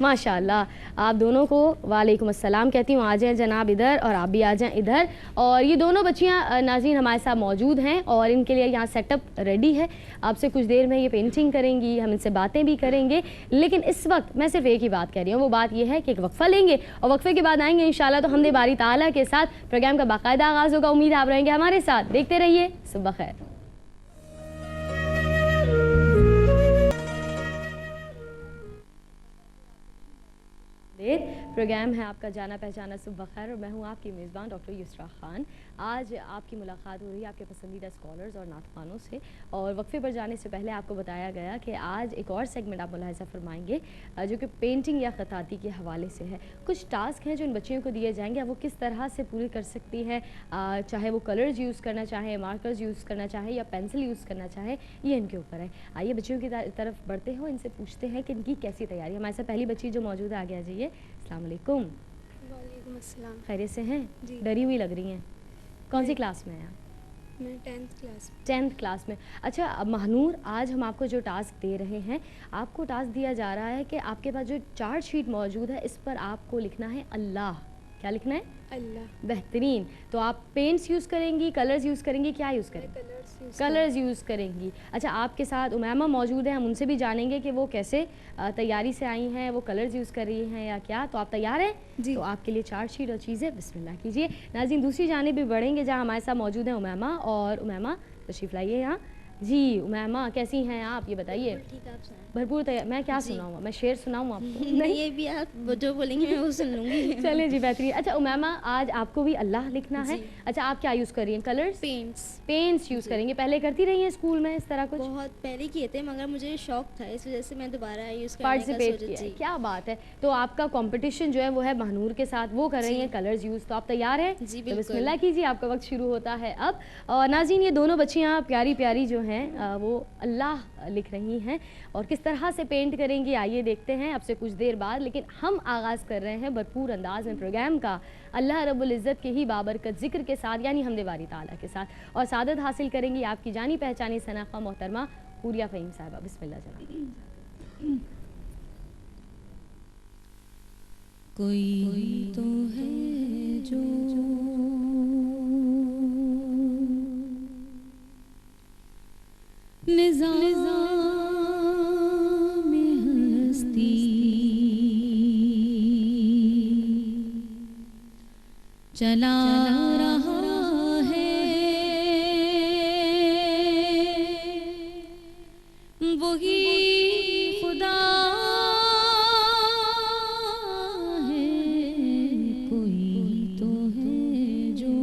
ماشاء اللہ. آپ دونوں کو وعلیکم السلام کہتی ہوں. آ جائیں جناب ادھر اور آپ بھی آ جائیں ادھر. اور یہ دونوں بچیاں ناظرین ہمارے ساتھ موجود ہیں اور ان کے لیے یہاں سیٹ اپ ریڈی ہے. آپ سے کچھ دیر میں یہ پینٹنگ کریں گی, ہم ان سے باتیں بھی کریں گے. لیکن اس وقت میں صرف ایک ہی بات کہہ رہی ہوں, وہ بات یہ ہے کہ ایک وقفہ لیں گے اور وقفے کے بعد آئیں گے انشاءاللہ تو حمد باری تعالیٰ کے ساتھ پروگرام کا باقاعدہ آغاز ہوگا. امید آپ رہیں گے ہمارے ساتھ. دیکھتے رہیے. صبح خیر. پروگرام ہے آپ کا جانا پہچانا صبح خیر اور میں ہوں آپ کی میزبان ڈاکٹر یسریٰ خان. آج آپ کی ملاقات ہو رہی ہے آپ کے پسندیدہ اسکالرز اور نعت خوانوں سے. اور وقفے پر جانے سے پہلے آپ کو بتایا گیا کہ آج ایک اور سیگمنٹ آپ ملاحظہ فرمائیں گے جو کہ پینٹنگ یا خطاطی کے حوالے سے ہے. کچھ ٹاسک ہیں جو ان بچیوں کو دیے جائیں گے, وہ کس طرح سے پوری کر سکتی ہیں, چاہے وہ کلرز یوز کرنا چاہے, مارکرز یوز کرنا چاہے یا پینسل یوز کرنا چاہے, یہ ان کے اوپر ہے. آئیے بچیوں کی طرف بڑھتے ہو, ان سے پوچھتے ہیں کہ ان کی کیسی تیاری. ہمارے ساتھ پہلی بچی جو موجود ہے آگے آ جائیے. السلام علیکم. وعلیکم السلام. خیریت سے ہیں؟ جی. ڈری ہوئی لگ رہی ہیں. کون سی کلاس میں ہیں آپ؟ میں 10th کلاس میں. 10th کلاس میں. اچھا مہنور, آج ہم آپ کو جو ٹاسک دے رہے ہیں, آپ کو ٹاسک دیا جا رہا ہے کہ آپ کے پاس جو چارٹ شیٹ موجود ہے اس پر آپ کو لکھنا ہے اللہ. کیا لکھنا ہے؟ اللہ. بہترین. تو آپ پینٹس یوز کریں گی, کلرز یوز کریں گی, کیا یوز کریں گی؟ کلرز یوز کریں گی. اچھا آپ کے ساتھ امیمہ موجود ہیں, ہم ان سے بھی جانیں گے کہ وہ کیسے تیاری سے آئی ہیں, وہ کلرز یوز کر رہی ہیں یا کیا. تو آپ تیار ہیں؟ جی. تو آپ کے لیے چارٹ شیٹ اور چیزیں بسم اللہ کیجیے. ناظرین دوسری جانب بھی بڑھیں گے جہاں ہمارے ساتھ موجود ہیں امیمہ. اور امیمہ تشریف لائیے یہاں. جی امیمہ کیسی ہیں آپ, یہ بتائیے. ٹھیک ہے, آپ سنائیں. بھرپور تیار. میں کیا سناؤں, میں شعر سناؤں آپ کو؟ نہیں, یہ بھی آپ جو بولیں گے میں وہ سن لوں گی. چلیں جی بہترین. اچھا امیمہ آج آپ کو بھی اللہ لکھنا ہے. اچھا آپ کیا یوز کر رہی ہیں, کلرز؟ پینٹس یوز کریں گے. پہلے کرتی رہی ہیں اسکول میں اس طرح کچھ؟ بہت پہلے کیے تھے مگر مجھے شوق تھا, اس وجہ سے میں دوبارہ یوز کرنے کا پارٹیسپیٹ کیا. کیا بات ہے. تو آپ کا کمپٹیشن جو ہے وہ ہے مہنور کے ساتھ, وہ کر رہی ہیں کلرز یوز. تو آپ تیار ہیں؟ جی تو بسم بالکل. اللہ کیجیے, آپ کا وقت شروع ہوتا ہے اب. اور ناظرین یہ دونوں بچیاں پیاری پیاری جو ہیں وہ اللہ لکھ رہی ہیں اور کس طرح سے پینٹ کریں گی آئیے دیکھتے ہیں اب سے کچھ دیر بعد. لیکن ہم آغاز کر رہے ہیں بھرپور انداز میں پروگرام کا اللہ رب العزت کے ہی بابرکت ذکر کے ساتھ, یعنی حمد باری تعالیٰ کے ساتھ. اور سعادت حاصل کریں گی آپ کی جانی پہچانی ثناء محترمہ حوریہ فہیم صاحبہ. بسم اللہ جناب. کوئی تو ہے جو نظام ہستی چلا رہا ہے, وہی خدا ہے. کوئی تو ہے جو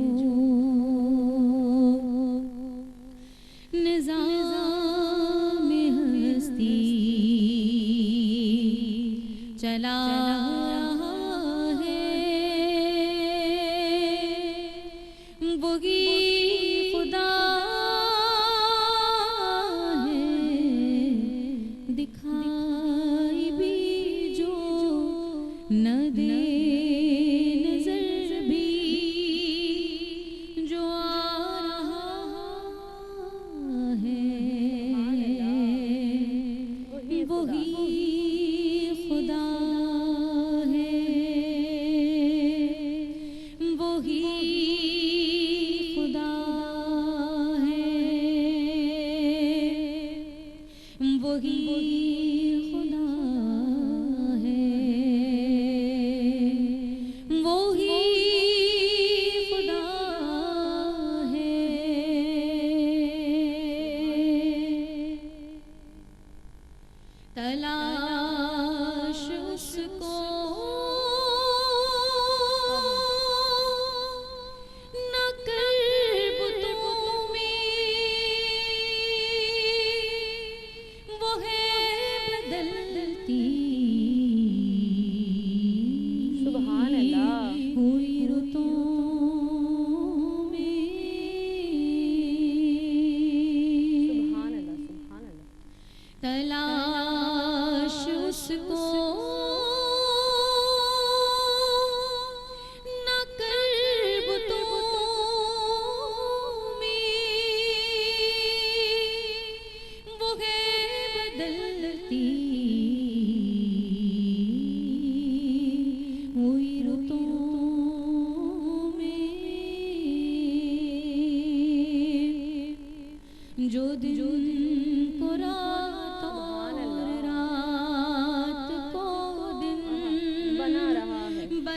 نظام ہستی چلا رہا ہے, وہی خدا ہے. دکھائی بھی جو نہ دے نظر بھی جو آ رہا ہے, وہی خدا ہے, وہی خدا ہے, وہی خدا ہے.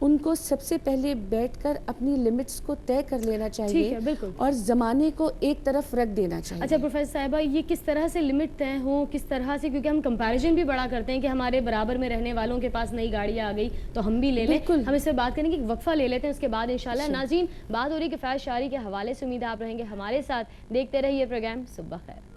ان کو سب سے پہلے بیٹھ کر اپنی لمٹس کو طے کر لینا ٹھیک چاہیے ہے، بالکل. اور زمانے کو ایک طرف رکھ دینا چاہیے. اچھا پروفیسر صاحبہ، یہ کس طرح سے لمٹ طے ہوں، کس طرح سے، کیونکہ ہم کمپیریزن بھی بڑا کرتے ہیں کہ ہمارے برابر میں رہنے والوں کے پاس نئی گاڑیاں آ گئی تو ہم بھی لے لیں. بالکل. ہم اس سے بات کریں کہ ایک وقفہ لے لیتے ہیں، اس کے بعد انشاءاللہ. ناظرین، بات ہو رہی ہے کفایت شعری کے حوالے سے، امید ہے آپ رہیں گے ہمارے ساتھ. دیکھتے رہیے پروگرام صبح خیر.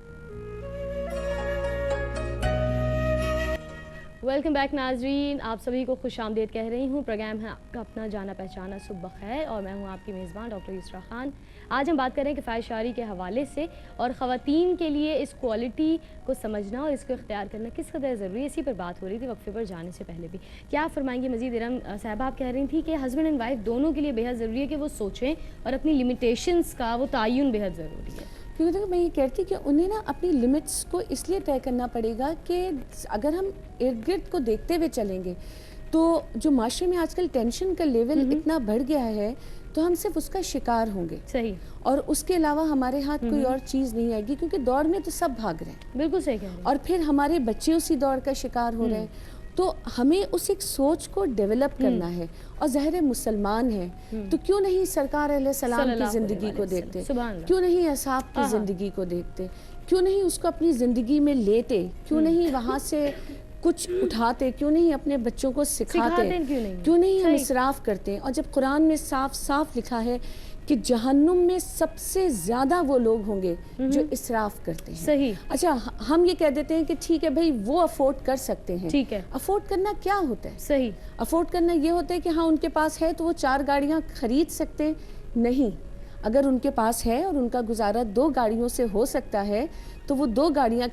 ویلکم بیک ناظرین، آپ سبھی کو خوش آمدید کہہ رہی ہوں. پروگرام ہے آپ کا اپنا جانا پہچانا صبح خیر، اور میں ہوں آپ کی میزبان ڈاکٹر یسریٰ خان. آج ہم بات کر رہے ہیں کفایت شعری کے حوالے سے، اور خواتین کے لیے اس کوالٹی کو سمجھنا اور اس کو اختیار کرنا کس قدر ضروری ہے، اسی پر بات ہو رہی تھی وقفے پر جانے سے پہلے بھی. کیا آپ فرمائیں گے مزید؟ ارم صاحبہ آپ کہہ رہی تھیں کہ ہسبینڈ اینڈ وائف دونوں کے لیے بےحد ضروری ہے کہ وہ سوچیں اور اپنی لمیٹیشنس کا وہ تعین بےحد ضروری ہے. کیونکہ میں یہ کہتی کہ انہیں نا اپنی لمٹس کو اس لیے طے کرنا پڑے گا کہ اگر ہم ارد گرد کو دیکھتے ہوئے چلیں گے تو جو معاشرے میں آج کل ٹینشن کا لیول اتنا بڑھ گیا ہے تو ہم صرف اس کا شکار ہوں گے. صحیح. اور اس کے علاوہ ہمارے ہاتھ کوئی اور چیز نہیں آئے گی، کیونکہ دوڑ میں تو سب بھاگ رہے ہیں. بالکل صحیح کہہ رہے ہیں. اور پھر ہمارے بچے اسی دوڑ کا شکار ہو رہے ہیں. تو ہمیں اس ایک سوچ کو ڈیولپ کرنا ہے. اور ظاہر مسلمان ہیں تو کیوں نہیں سرکار علیہ السلام کی زندگی کو دیکھتے، کیوں نہیں اصحاب کی زندگی کو دیکھتے، کیوں نہیں اس کو اپنی زندگی میں لیتے، کیوں نہیں وہاں سے کچھ اٹھاتے، کیوں نہیں اپنے بچوں کو سکھاتے، کیوں نہیں ہم اسراف کرتے. اور جب قرآن میں صاف صاف لکھا ہے کہ جہنم میں سب سے زیادہ وہ لوگ ہوں گے جو اسراف کرتے ہیں. صحیح. اچھا ہم یہ کہہ دیتے ہیں کہ ٹھیک ہے بھائی وہ افورڈ کر سکتے ہیں. ٹھیک ہے. افورڈ کرنا کیا ہوتا ہے؟ صحیح. افورڈ کرنا یہ ہوتا ہے کہ ہاں ان کے پاس ہے تو وہ 4 گاڑیاں خرید سکتے ہیں. نہیں، اگر ان کے پاس ہے اور ان کا گزارا 2 گاڑیوں سے ہو سکتا ہے تو وہ 2 گاڑیاں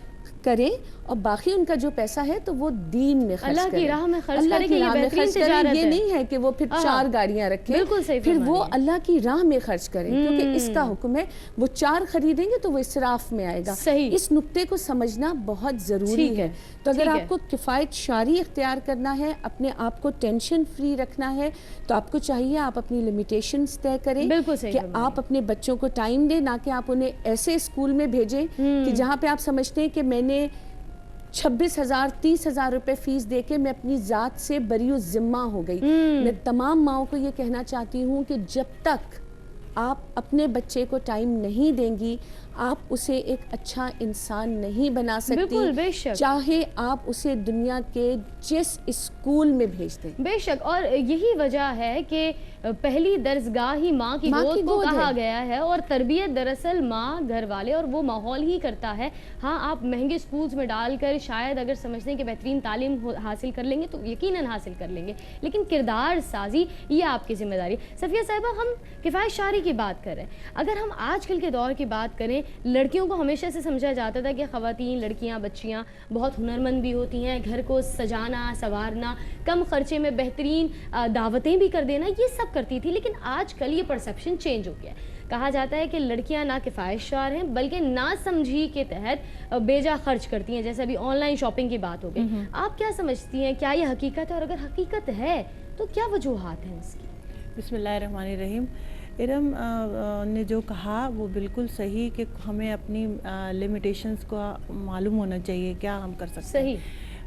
کریں اور باقی ان کا جو پیسہ ہے تو وہ دین میں خرچ کریں، اللہ کی راہ میں خرچ اللہ کریں. کی راہ میں خرچ کریں. یہ نہیں ہے کہ وہ پھر 4 گاڑیاں رکھیں، بالکل صحیح پھر وہ اللہ کی راہ میں خرچ کریں، کیونکہ اس کا حکم ہے وہ 4 خریدیں گے تو وہ اسراف میں آئے گا. صحیح. اس نقطے کو سمجھنا بہت ضروری ہے. تو اگر آپ کو کفایت شعری اختیار کرنا ہے، اپنے آپ کو ٹینشن فری رکھنا ہے، تو آپ کو چاہیے آپ اپنی لمیٹیشنز طے کریں کہ آپ اپنے بچوں کو ٹائم دیں، نہ کہ آپ انہیں ایسے اسکول میں بھیجیں کہ جہاں پہ آپ سمجھتے ہیں کہ میں نے 26,000 30,000 روپے فیس دے کے میں اپنی ذات سے بری ذمہ ہو گئی. میں تمام ماؤں کو یہ کہنا چاہتی ہوں کہ جب تک آپ اپنے بچے کو ٹائم نہیں دیں گی آپ اسے ایک اچھا انسان نہیں بنا سکتی، چاہے آپ اسے دنیا کے جس اسکول میں بھیج دیں. بے شک. اور یہی وجہ ہے کہ پہلی درسگاہ ہی ماں کی گود کو کہا گیا ہے، اور تربیت دراصل ماں، گھر والے اور وہ ماحول ہی کرتا ہے. ہاں آپ مہنگے اسکولز میں ڈال کر شاید اگر سمجھتے ہیں کہ بہترین تعلیم حاصل کر لیں گے تو یقیناً حاصل کر لیں گے، لیکن کردار سازی یہ آپ کی ذمہ داری. صفیہ صاحبہ، ہم کفایت شعری کی بات کر رہے ہیں. اگر ہم آج کل کے دور کی بات کریں، لڑکیوں کو ہمیشہ سے سمجھا جاتا تھا کہ خواتین، لڑکیاں، بچیاں بہت ہنرمند بھی ہوتی ہیں، گھر کو سجانا، سنوارنا، کم خرچے میں بہترین دعوتیں بھی کر دینا، یہ سب کرتی تھی. لیکن آج کل یہ پرسیپشن چینج ہو گیا ہے. کہا جاتا ہے کہ لڑکیاں نہ کفایت شعر ہیں بلکہ نا سمجھی کے تحت بیجا خرچ کرتی ہیں، جیسے ابھی آن لائن شاپنگ کی بات ہو گئی. آپ کیا سمجھتی ہیں، کیا یہ حقیقت ہے؟ اور اگر حقیقت ہے تو کیا وجوہات ہیں اس کی؟ بسم اللہ الرحمن الرحیم. ارم نے جو کہا وہ بالکل صحیح کہ ہمیں اپنی لمیٹیشنز کو معلوم ہونا چاہیے کیا ہم کر سکتے ہیں. صحیح.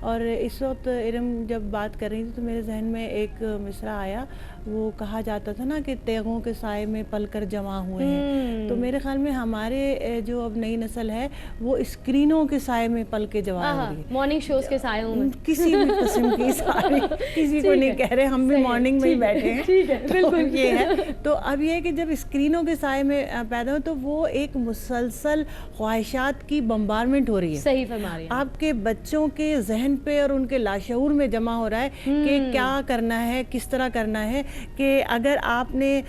اور اس وقت ارم جب بات کر رہی تھی تو میرے ذہن میں ایک مصرع آیا، وہ کہا جاتا تھا نا کہ تیغوں کے سائے میں پل کر جمع ہوئے ہیں. تو میرے خیال میں ہمارے جو اب نئی نسل ہے وہ اسکرینوں کے سائے میں پل کے جمع ہو رہی ہے، مارننگ شوز کے سائوں میں، کسی بھی قسم کی ساری کسی کو نہیں کہہ رہے، ہم بھی مارننگ میں ہی بیٹھے ہیں. بالکل یہ ہے. تو اب یہ ہے کہ جب اسکرینوں کے سائے میں پیدا ہو تو وہ ایک مسلسل خواہشات کی بمبارمنٹ ہو رہی ہے. صحیح فرما رہی ہیں. آپ کے بچوں کے ذہن پہ اور ان کے لاشعور میں جمع ہو رہا ہے کہ کیا کرنا ہے، کس طرح کرنا ہے، کہ اگر آپ نے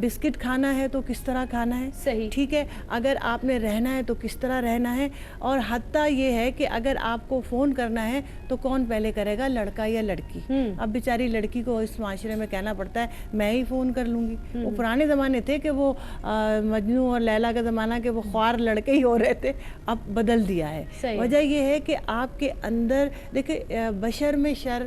بسکٹ کھانا ہے تو کس طرح کھانا ہے. صحیح. ٹھیک ہے. اگر آپ نے رہنا ہے تو کس طرح رہنا ہے. اور حتیٰ یہ ہے کہ اگر آپ کو فون کرنا ہے تو کون پہلے کرے گا، لڑکا یا لڑکی. اب بیچاری لڑکی کو اس معاشرے میں کہنا پڑتا ہے میں ہی فون کر لوں گی. وہ پرانے زمانے تھے کہ وہ مجنو اور لیلا کا زمانہ کہ وہ خوار لڑکے ہی ہو رہے تھے، اب بدل دیا ہے. وجہ یہ ہے کہ آپ کے اندر دیکھیں بشر میں شر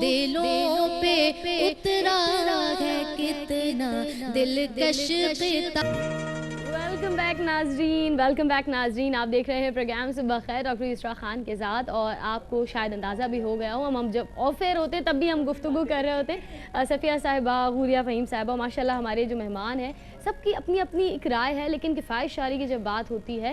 دلوں پہ اترا ہے کتنا دلکش خطاب. ویلکم بیک ناظرین، ویلکم بیک ناظرین. آپ دیکھ رہے ہیں پروگرام صبح خیر ڈاکٹر یسریٰ خان کے ساتھ، اور آپ کو شاید اندازہ بھی ہو گیا ہو ہم جب آف ایئر ہوتے تب بھی ہم گفتگو کر رہے ہوتے. صفیہ صاحبہ، غوریہ فہیم صاحبہ، ماشاءاللہ ہمارے جو مہمان ہیں سب کی اپنی اپنی ایک رائے ہے، لیکن کفایت شعری کی جب بات ہوتی ہے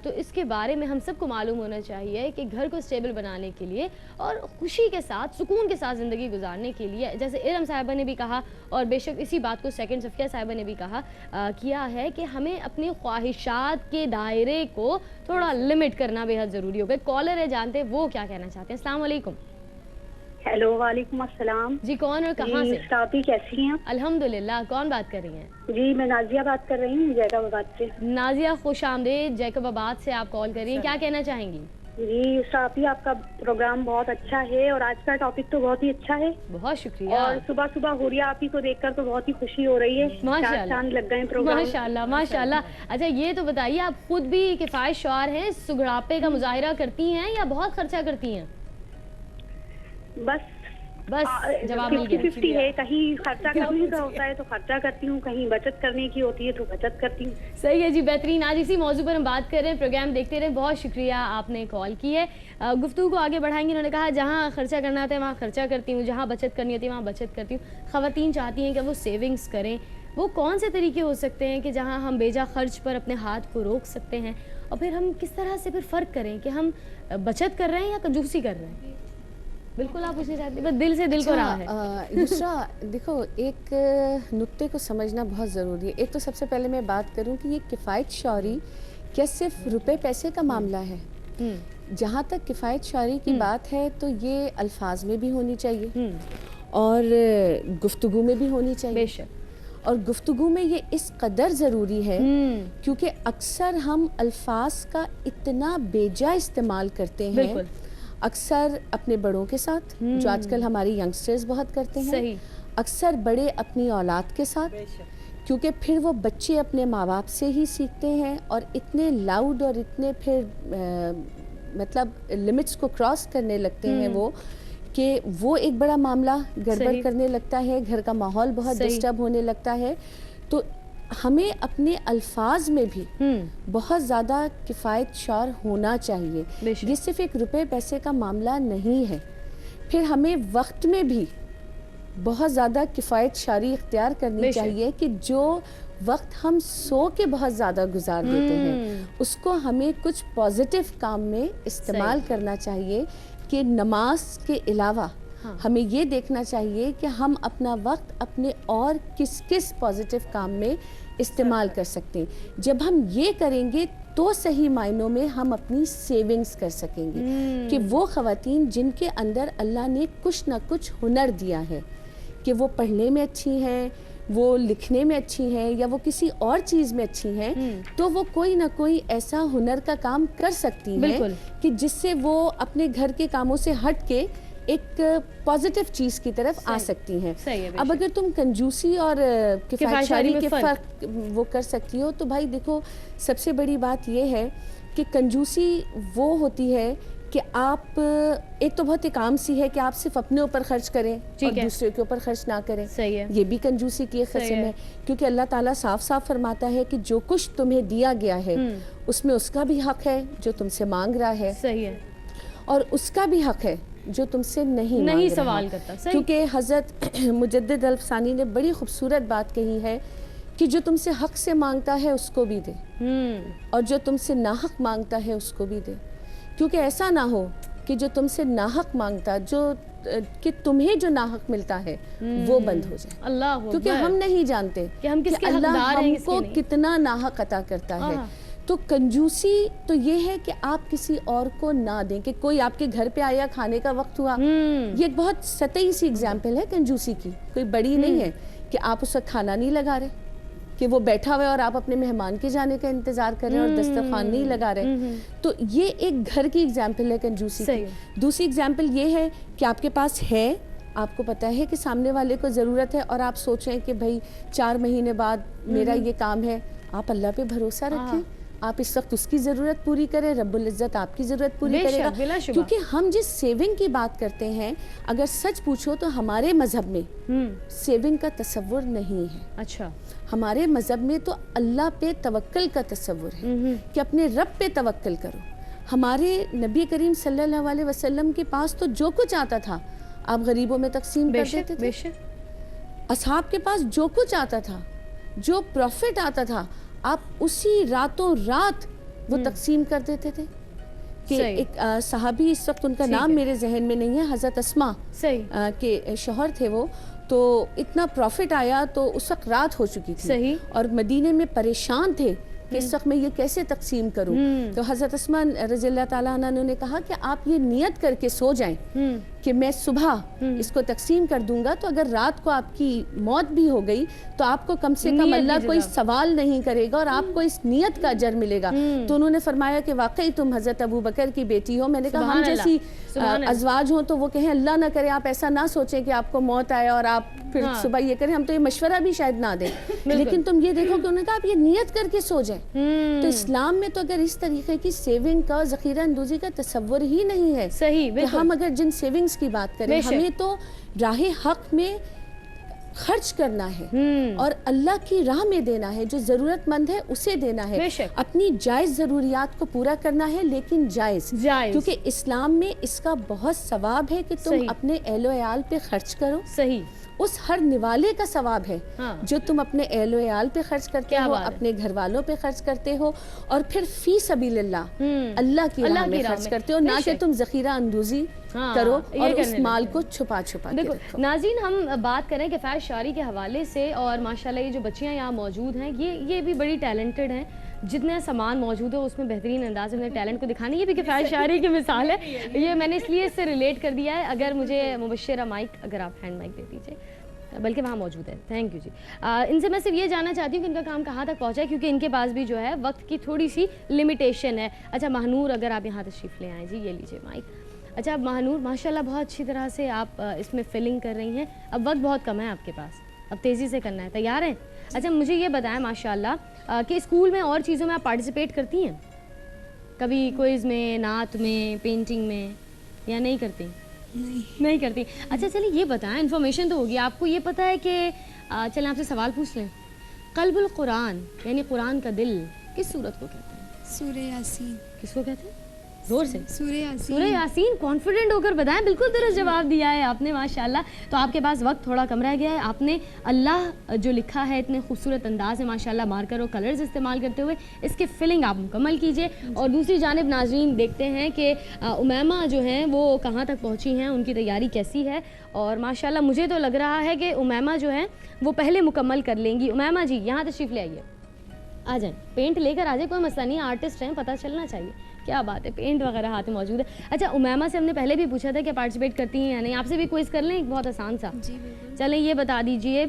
تو اس کے بارے میں ہم سب کو معلوم ہونا چاہیے کہ گھر کو اسٹیبل بنانے کے لیے اور خوشی کے ساتھ سکون کے ساتھ زندگی گزارنے کے لیے، جیسے ارم صاحبہ نے بھی کہا اور بے شک اسی بات کو سیکنڈ صفیہ صاحبہ نے بھی کیا ہے کہ ہمیں اپنی خواہشات کے دائرے کو تھوڑا لمٹ کرنا بے حد ضروری ہوگا. کالر ہے، جانتے وہ کیا کہنا چاہتے ہیں. السلام علیکم. ہیلو، وعلیکم السلام. جی کون اور کہاں سے؟ صافی کیسی ہیں؟ الحمدللہ. کون بات کر رہی ہیں؟ جی میں نازیہ بات کر رہی ہوں جیکب آباد سے. نازیہ خوش آمدید. جیکب آباد سے آپ کال کر رہی ہیں، کیا کہنا چاہیں گی؟ جی صافی، آپ کا پروگرام بہت اچھا ہے اور آج کا ٹاپک تو بہت ہی اچھا ہے. بہت شکریہ. اور صبح صبح غوریہ آپی کو دیکھ کر تو بہت ہی خوشی ہو رہی ہے. ماشاءاللہ، چاند لگ گئے پروگرام. ماشاءاللہ ماشاءاللہ. اچھا یہ تو بتائیے، آپ خود بھی کفایت شعار ہیں، سگڑاپے کا مظاہرہ کرتی ہیں یا بہت خرچہ کرتی ہیں؟ بس جواب مل گیا. 50-50 ہے. کہیں خرچہ کرنے کا ہوتا ہے تو خرچہ کرتی ہوں، کہیں بچت کرنے کی ہوتی ہے تو بچت کرتی ہوں. صحیح ہے جی، بہترین. آج اسی موضوع پر ہم بات کر رہے ہیں. پروگرام دیکھتے رہیں. بہت شکریہ آپ نے کال کی ہے. گفتگو کو آگے بڑھائیں گے. انہوں نے کہا جہاں خرچہ کرنا ہوتا ہے وہاں خرچہ کرتی ہوں، جہاں بچت کرنی ہوتی ہے وہاں بچت کرتی ہوں. خواتین چاہتی ہیں کہ وہ سیونگز کریں. وہ کون سے طریقے ہو سکتے ہیں کہ جہاں ہم بیجا خرچ پر اپنے ہاتھ کو روک سکتے ہیں، اور پھر ہم کس طرح سے پھر فرق کریں کہ ہم بچت کر رہے ہیں یا کنجوسی کر رہے ہیں؟ بالکل آپ پوچھنا چاہتے ہیں، دل سے دل کو رہا ہے. یسریٰ دیکھو، ایک نقطے کو سمجھنا بہت ضروری ہے. ایک تو سب سے پہلے میں بات کروں کہ یہ کفایت شعری کیا صرف روپے پیسے کا معاملہ ہے؟ جہاں تک کفایت شعری کی بات ہے تو یہ الفاظ میں بھی ہونی چاہیے اور گفتگو میں بھی ہونی چاہیے. بے شک. اور گفتگو میں یہ اس قدر ضروری ہے کیونکہ اکثر ہم الفاظ کا اتنا بیجا استعمال کرتے ہیں. اکثر اپنے بڑوں کے ساتھ، جو آج کل ہماری ینگسٹرز بہت کرتے ہیں. اکثر بڑے اپنی اولاد کے ساتھ، کیونکہ پھر وہ بچے اپنے ماں باپ سے ہی سیکھتے ہیں اور اتنے لاؤڈ اور اتنے پھر مطلب لمٹس کو کراس کرنے لگتے ہیں وہ، کہ وہ ایک بڑا معاملہ گڑبڑ کرنے لگتا ہے. گھر کا ماحول بہت ڈسٹرب ہونے لگتا ہے. تو ہمیں اپنے الفاظ میں بھی بہت زیادہ کفایت شعر ہونا چاہیے. یہ صرف ایک روپے پیسے کا معاملہ نہیں ہے. پھر ہمیں وقت میں بھی بہت زیادہ کفایت شعری اختیار کرنی چاہیے کہ جو وقت ہم سو کے بہت زیادہ گزار دیتے ہیں اس کو ہمیں کچھ پازیٹیو کام میں استعمال کرنا چاہیے. کہ نماز کے علاوہ ہمیں یہ دیکھنا چاہیے کہ ہم اپنا وقت اپنے اور کس کس پازیٹیو کام میں استعمال کر سکتے ہیں. جب ہم یہ کریں گے تو صحیح معنوں میں ہم اپنی سیونگز کر سکیں گے. کہ وہ خواتین جن کے اندر اللہ نے کچھ نہ کچھ ہنر دیا ہے، کہ وہ پڑھنے میں اچھی ہیں، وہ لکھنے میں اچھی ہیں، یا وہ کسی اور چیز میں اچھی ہیں، تو وہ کوئی نہ کوئی ایسا ہنر کا کام کر سکتی ہیں کہ جس سے وہ اپنے گھر کے کاموں سے ہٹ کے ایک پازیٹیو چیز کی طرف آ سکتی ہیں. اب اگر تم کنجوسی اور کفایت شعری کے فرق وہ کر سکتی ہو تو بھائی دیکھو، سب سے بڑی بات یہ ہے کہ کنجوسی وہ ہوتی ہے کہ آپ ایک تو بہت ایک عام سی ہے کہ آپ صرف اپنے اوپر خرچ کریں اور دوسرے کے اوپر خرچ نہ کریں. یہ بھی کنجوسی کی ایک قسم ہے، کیونکہ اللہ تعالیٰ صاف صاف فرماتا ہے کہ جو کچھ تمہیں دیا گیا ہے اس میں اس کا بھی حق ہے جو تم سے مانگ رہا ہے، اور اس کا بھی حق ہے جو تم سے نہیں سوال کرتا. کیونکہ حضرت مجدد الفسانی نے بڑی خوبصورت بات کہی ہے کہ جو تم سے حق سے مانگتا ہے اس کو بھی دے، اور جو تم سے ناحق مانگتا ہے اس کو بھی دے. کیونکہ ایسا نہ ہو کہ جو تم سے ناحق مانگتا، جو کہ تمہیں جو ناحق ملتا ہے وہ بند ہو جائے. اللہ، کیونکہ ہم نہیں جانتے کہ اللہ ہم کو کتنا ناحق عطا کرتا ہے. تو کنجوسی تو یہ ہے کہ آپ کسی اور کو نہ دیں. کہ کوئی آپ کے گھر پہ آیا، کھانے کا وقت ہوا، یہ ایک بہت سطحی سی اگزامپل ہے کنجوسی کی، کوئی بڑی نہیں ہے. کہ آپ اس وقت کھانا نہیں لگا رہے، کہ وہ بیٹھا ہوا ہے اور آپ اپنے مہمان کے جانے کا انتظار کر رہے ہیں اور دسترخوان نہیں لگا رہے. تو یہ ایک گھر کی اگزامپل ہے کنجوسی کی. دوسری اگزامپل یہ ہے کہ آپ کے پاس ہے، آپ کو پتا ہے کہ سامنے والے کو ضرورت ہے، اور آپ سوچیں کہ بھائی 4 مہینے بعد میرا یہ کام ہے. آپ اللہ پہ بھروسہ رکھیں آپ اس وقت اس کی ضرورت پوری کریں, رب العزت آپ کی ضرورت پوری بے کرے گا. شک، بلا شبہ. کیونکہ ہم جس سیونگ کی بات کرتے ہیں, اگر سچ پوچھو تو ہمارے مذہب میں سیونگ کا تصور نہیں ہے. اچھا, ہمارے مذہب میں تو اللہ پہ توکل کا تصور ہے کہ اپنے رب پہ توکل کرو. ہمارے نبی کریم صلی اللہ علیہ وسلم کے پاس تو جو کچھ آتا تھا آپ غریبوں میں تقسیم کر دیتے تھے. بے شک. اصحاب کے پاس جو کچھ آتا تھا, جو پروفٹ آتا تھا, آپ اسی راتوں رات وہ تقسیم کر دیتے تھے. کہ ایک صحابی, اس وقت ان کا نام میرے ذہن میں نہیں ہے, حضرت اسما کے شوہر تھے وہ, تو اتنا پروفٹ آیا تو اس وقت رات ہو چکی تھی اور مدینے میں پریشان تھے کہ اس وقت میں یہ کیسے تقسیم کروں. تو حضرت اسما رضی اللہ تعالیٰ عنہ نے کہا کہ آپ یہ نیت کر کے سو جائیں کہ میں صبح اس کو تقسیم کر دوں گا, تو اگر رات کو آپ کی موت بھی ہو گئی تو آپ کو کم سے کم اللہ کوئی سوال نہیں کرے گا اور آپ کو اس نیت کا اجر ملے گا. تو انہوں نے فرمایا کہ واقعی تم حضرت ابو بکر کی بیٹی ہو. میں نے کہا ہم جیسی ازواج ہوں تو وہ کہیں اللہ نہ کرے آپ ایسا نہ سوچیں کہ آپ کو موت آئے اور آپ پھر صبح یہ کریں, ہم تو یہ مشورہ بھی شاید نہ دیں, لیکن تم یہ دیکھو کہ انہوں نے کہا آپ یہ نیت کر کے سو جائیں. تو اسلام میں تو اگر اس طریقے کی سیونگ کا, ذخیرہ اندوزی کا تصور ہی نہیں ہے. کہ ہم اگر جن سیونگز کی بات کریں, ہمیں تو راہ حق میں خرچ کرنا ہے اور اللہ کی راہ میں دینا ہے, جو ضرورت مند ہے اسے دینا ہے, اپنی جائز ضروریات کو پورا کرنا ہے, لیکن جائز, کیونکہ اسلام میں اس کا بہت ثواب ہے کہ تم اپنے اہل و عیال پہ خرچ کرو. صحیح. اس ہر نوالے کا ثواب ہے جو تم اپنے اہل و عیال پہ خرچ کرتے ہو, اپنے گھر والوں پہ خرچ کرتے ہو, اور پھر فی سبیل اللہ اللہ کی راہ میں خرچ کرتے ہو, نہ کہ تم ذخیرہ اندوزی کرو اور اس مال کو چھپا چھپا کے رکھو. ناظرین, ہم بات کریں کفایت شعری کے حوالے سے, اور ماشاءاللہ یہ جو بچیاں یہاں موجود ہیں یہ بھی بڑی ٹیلنٹڈ ہیں. جتنا سامان موجود ہے اس میں بہترین انداز میں ٹیلنٹ کو دکھانے, یہ بھی کفایت شعری کی مثال ہے. یہ میں نے اس لیے اس سے ریلیٹ کر دیا ہے. اگر مجھے مبشرہ مائک, اگر آپ ہینڈ مائک دے دیجیے, بلکہ وہاں موجود ہے. تھینک یو جی. ان سے میں صرف یہ جاننا چاہتی ہوں کہ ان کا کام کہاں تک پہنچا ہے, کیونکہ ان کے پاس بھی جو ہے وقت کی تھوڑی سی لمیٹیشن ہے. اچھا مہنور, اگر آپ یہاں تشریف لے آئیں جی, یہ لیجیے مائک. اچھا مہنور, ماشاءاللہ بہت اچھی طرح سے آپ اس میں فلنگ کر رہی ہیں. اب وقت بہت کم ہے آپ کے پاس, اب تیزی سے کرنا ہے, تیار ہیں؟ اچھا مجھے یہ بتائیں ماشاءاللہ کہ اسکول میں اور چیزوں میں آپ پارٹیسپیٹ کرتی ہیں کبھی, کوئز میں, نعت میں, پینٹنگ میں, یا نہیں کرتی؟ نہیں کرتی. اچھا چلیے یہ بتائیں, انفارمیشن تو ہوگی آپ کو, یہ پتہ ہے کہ چلیں آپ سے سوال پوچھ لیں, قلب القرآن یعنی قرآن کا دل کس سورت کو کہتے ہیں؟ سورہ یاسین. کس کو کہتے ہیں؟ زور سے. سورہ یاسین. سورہ یاسین. کانفیڈنٹ ہو کر بتائیں, بالکل درست جواب دیا ہے آپ نے ماشاءاللہ. تو آپ کے پاس وقت تھوڑا کم رہ گیا ہے. آپ نے اللہ جو لکھا ہے اتنے خوبصورت انداز میں ماشاءاللہ مارکر اور کلرز استعمال کرتے ہوئے اس کے فلنگ آپ مکمل کیجئے. اور دوسری جانب ناظرین دیکھتے ہیں کہ امیمہ جو ہیں وہ کہاں تک پہنچی ہیں, ان کی تیاری کیسی ہے. اور ماشاءاللہ مجھے تو لگ رہا ہے کہ امیمہ جو ہیں وہ پہلے مکمل کر لیں گی. امیمہ جی یہاں تشریف لے آئیے, آ جائیں, پینٹ لے کر آ جائیں, کوئی مسئلہ نہیں, آرٹسٹ ہیں, پتہ چلنا چاہیے. کیا بات ہے, پینٹ وغیرہ ہاتھ میں موجود ہے. اچھا امیمہ سے ہم نے پہلے بھی پوچھا تھا کہ پارٹیسپیٹ کرتی ہیں یا نہیں, آپ سے بھی کوئز کر لیں, ایک بہت آسان سا. جی بالکل. چلیں یہ بتا دیجئے,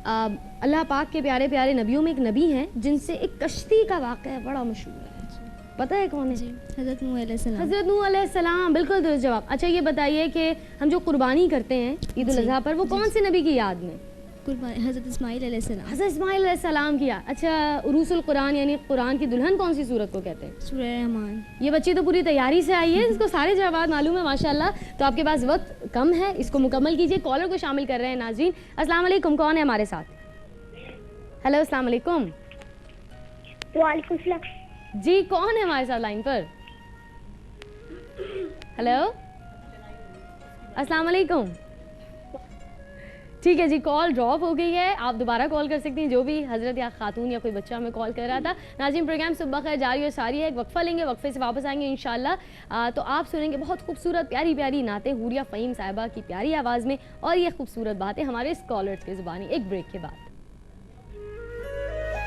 اللہ پاک کے پیارے پیارے نبیوں میں ایک نبی ہیں جن سے ایک کشتی کا واقعہ بڑا مشہور ہے, پتہ ہے کون ہے؟ جی حضرت نوح علیہ السلام. حضرت نوح علیہ السلام, بالکل درست جواب. اچھا یہ بتائیے کہ ہم جو قربانی کرتے ہیں عید الاضحیٰ پر, وہ کون سے نبی کی یاد میں؟ حضرت اسماعیل علیہ السلام. حضرت اسماعیل علیہ السلام کیا. اچھا عروس القرآن یعنی قرآن کی دلہن کون سی سورت کو کہتے ہیں؟ سورہ رحمان. یہ بچی تو پوری تیاری سے آئی ہے, اس کو سارے جوابات معلوم ہے ماشاءاللہ. تو آپ کے پاس وقت کم ہے, اس کو مکمل کیجئے. کالر کو شامل کر رہے ہیں ناظرین. السلام علیکم, کون ہے ہمارے ساتھ؟ ہیلو السلام علیکم. وعلیکم السلام. جی کون ہے ہمارے ساتھ لائن پر؟ ہیلو السلام علیکم. ٹھیک ہے جی, کال ڈراپ ہو گئی ہے, آپ دوبارہ کال کر سکتی ہیں, جو بھی حضرت یا خاتون یا کوئی بچہ ہمیں کال کر رہا تھا. ناظرین پروگرام صبح خیر جاری اور ساری ہے, ایک وقفہ لیں گے, وقفے سے واپس آئیں گے انشاءاللہ. تو آپ سنیں گے بہت خوبصورت پیاری پیاری نعتیں حوریہ فہیم صاحبہ کی پیاری آواز میں, اور یہ خوبصورت باتیں ہمارے اسکالرز کی زبانی, ایک بریک کے بعد.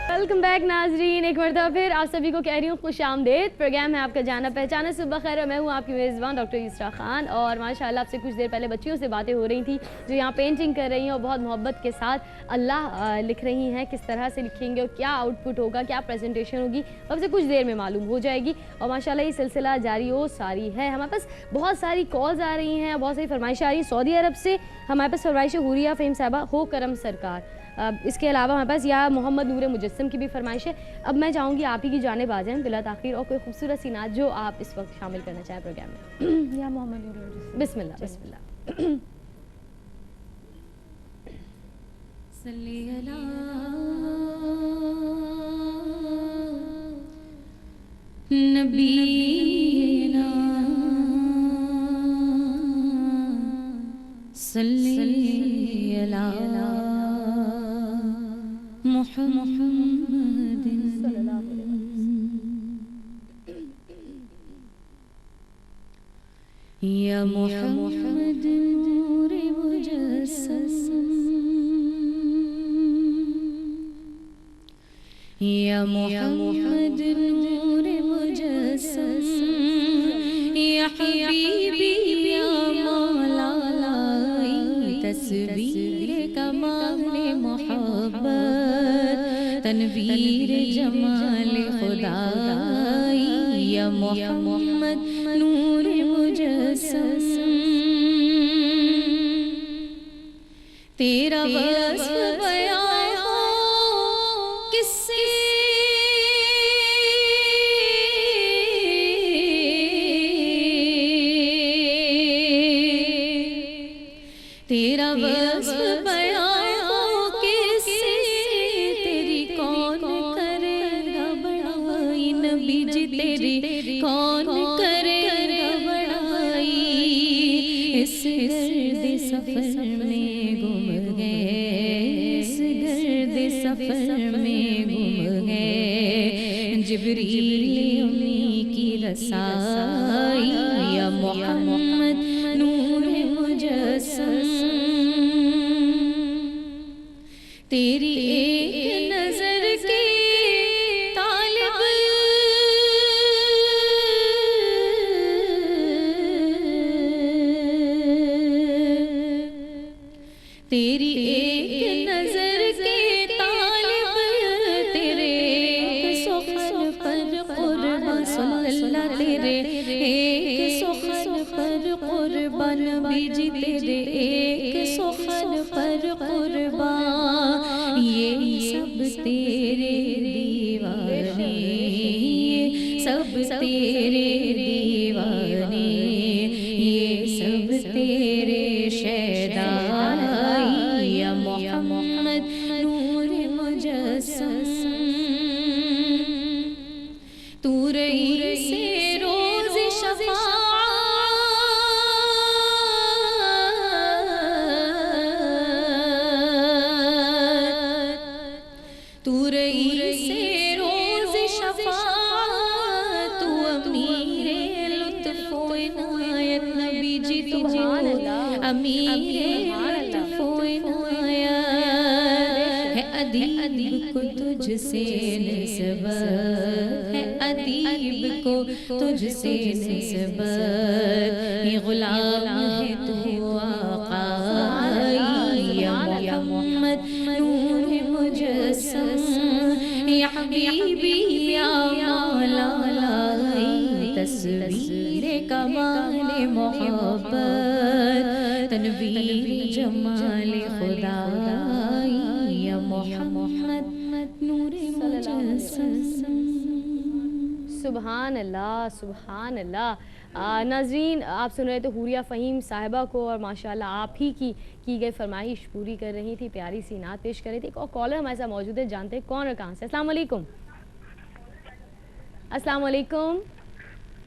ویلکم بیک ناظرین, ایک مرتبہ پھر آپ سبھی کو کہہ رہی ہوں خوش آمدید. پروگرام ہے آپ کا جانا پہچانا صبح خیر, میں ہوں آپ کی میزبان ڈاکٹر یسریٰ خان. اور ماشاءاللہ آپ سے کچھ دیر پہلے بچیوں سے باتیں ہو رہی تھیں جو یہاں پینٹنگ کر رہی ہیں اور بہت محبت کے ساتھ اللہ لکھ رہی ہیں. کس طرح سے لکھیں گے اور کیا آؤٹ پٹ ہوگا, کیا پریزنٹیشن ہوگی, اب سے کچھ دیر میں معلوم ہو جائے گی. اور ماشاءاللہ یہ سلسلہ جاری و ساری ہے. ہمارے پاس بہت ساری کالز آ رہی ہیں, بہت ساری فرمائشیں آ رہی ہیں سعودی عرب سے. ہمارے پاس فرمائش حوریہ فہیم صاحبہ, ہو کرم سرکار. اس کے علاوہ ہمارے پاس یا محمد نور مجسم کی بھی فرمائش ہے. اب میں چاہوں گی آپ ہی کی جانب آ جائیں بلا تاخیر اور کوئی خوبصورت سی نعت جو آپ اس وقت شامل کرنا چاہیں پروگرام میں. یا محمد نور مجسم. بسم اللہ بسم اللہ. صلی اللہ نبینا صلی اللہ محمد صلی اللہ علیہ وسلم. یا محمد نور مجسم یا محمد نور مجسم یا حبیبی یا مولا تصویر کمال محبت تنویر جمال خدائی یا محمد نور مجسم تیرا وصف بیان ہو کس سے تیرا وصف بیان ہو کس سے تیری کون کرے گا بڑائی نبی جی تیری کون کرے گا بڑائی اس گرد سفر میں گم گئے اس گرد سفر میں گم گئے جبریل امی کی رسائی یا محمد نور مجسم تیری ایک نظر کی طالب تیری ایک نظر کے طالب تیرے ایک سخن پر قربان صلی اللہ تیرے ایک سخن پر قربان نبی جی تیرے ایک سخن پر قربان یہ سب تیرے دیوانے یہ سب تیرے دیوانے یہ سب تیرے شیدائی یا محمد نور مجسم تو رہی سے روز شفاعت تو رہی سے روز شفاعت تو امیر لطف و عنایت نبی جی تو امیر لطف و عنایت ہے ادیب کو تجھ سے نسبت ہے ادیب کو تجھ سے نسبت یہ غلام ہے تو آقائی یا محمد نور مجسم یا حبیبی یا مولا تصویر کمال محبت تنویر جمال خدائی یا محمد نور مجسم. سبحان اللہ سبحان اللہ. ناظرین آپ سن رہے تھے حوریہ فہیم صاحبہ کو اور ماشاءاللہ آپ ہی کی گئی فرمائش پوری کر رہی تھی, پیاری سی نعت پیش کر رہی تھی. ایک اور کالر ہمارے ساتھ موجود ہے, جانتے ہیں کون اور کہاں سے. السلام علیکم. السلام علیکم.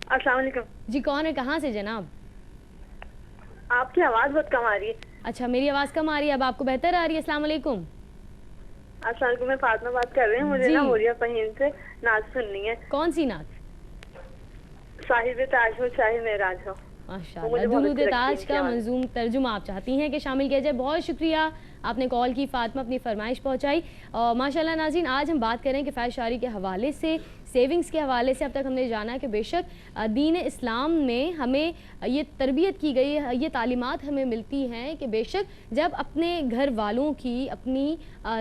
السلام علیکم. جی کون ہے کہاں سے جناب؟ آپ کی آواز بہت کم آ رہی ہے. اچھا میری آواز کم آ رہی ہے, اب آپ کو بہتر آ رہی ہے. السلام علیکم. السلام علیکم, میں فاطمہ بات کر رہی ہوں. مجھے نا حوریہ فہیم سے نعت سننی ہے. کون سی نعت؟ صاحب تاج ہو چاہے معراج ہو. ماشاءاللہ درود تاج کا منظوم ترجمہ آپ چاہتی ہیں کہ شامل کیا جائے. بہت شکریہ آپ نے کال کی, فاطمہ اپنی فرمائش پہنچائی. اور ماشاءاللہ ناظرین آج ہم بات کریں کہ فیض شاعری کے حوالے سے سیونگز کے حوالے سے اب تک ہم نے جانا کہ بے شک دین اسلام میں ہمیں یہ تربیت کی گئی ہے، یہ تعلیمات ہمیں ملتی ہیں کہ بے شک جب اپنے گھر والوں کی اپنی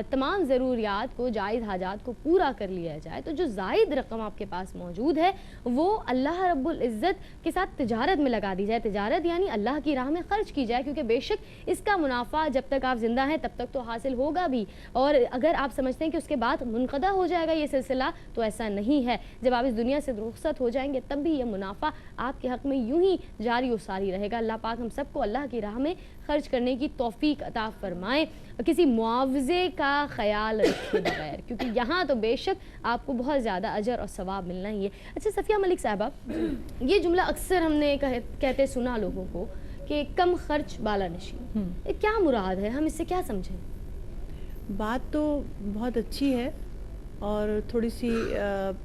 تمام ضروریات کو، جائز حاجات کو پورا کر لیا جائے تو جو زائد رقم آپ کے پاس موجود ہے وہ اللہ رب العزت کے ساتھ تجارت میں لگا دی جائے. تجارت یعنی اللہ کی راہ میں خرچ کی جائے، کیونکہ بے شک اس کا منافع جب تک آپ زندہ ہیں تب تک تو حاصل ہوگا بھی، اور اگر آپ سمجھتے ہیں کہ اس کے بعد منقطع ہو جائے گا یہ سلسلہ تو ایسا نہیں ہے. جب آپ اس دنیا سے رخصت ہو جائیں گے تب بھی یہ منافع آپ کے حق میں یوں ہی جاری و ساری رہے گا. اللہ پاک ہم سب کو اللہ کی راہ میں خرچ کرنے کی توفیق عطا فرمائے، کسی معاوضے کا خیال رکھے بغیر، کیونکہ یہاں تو بے شک آپ کو بہت زیادہ اجر اور ثواب ملنا ہی ہے. اچھا صفیہ ملک صاحبہ، یہ جملہ اکثر ہم نے کہتے سنا لوگوں کو کہ کم خرچ بالا نشین، کیا مراد ہے؟ ہم اس سے کیا سمجھیں؟ بات تو بہت اچھی ہے اور تھوڑی سی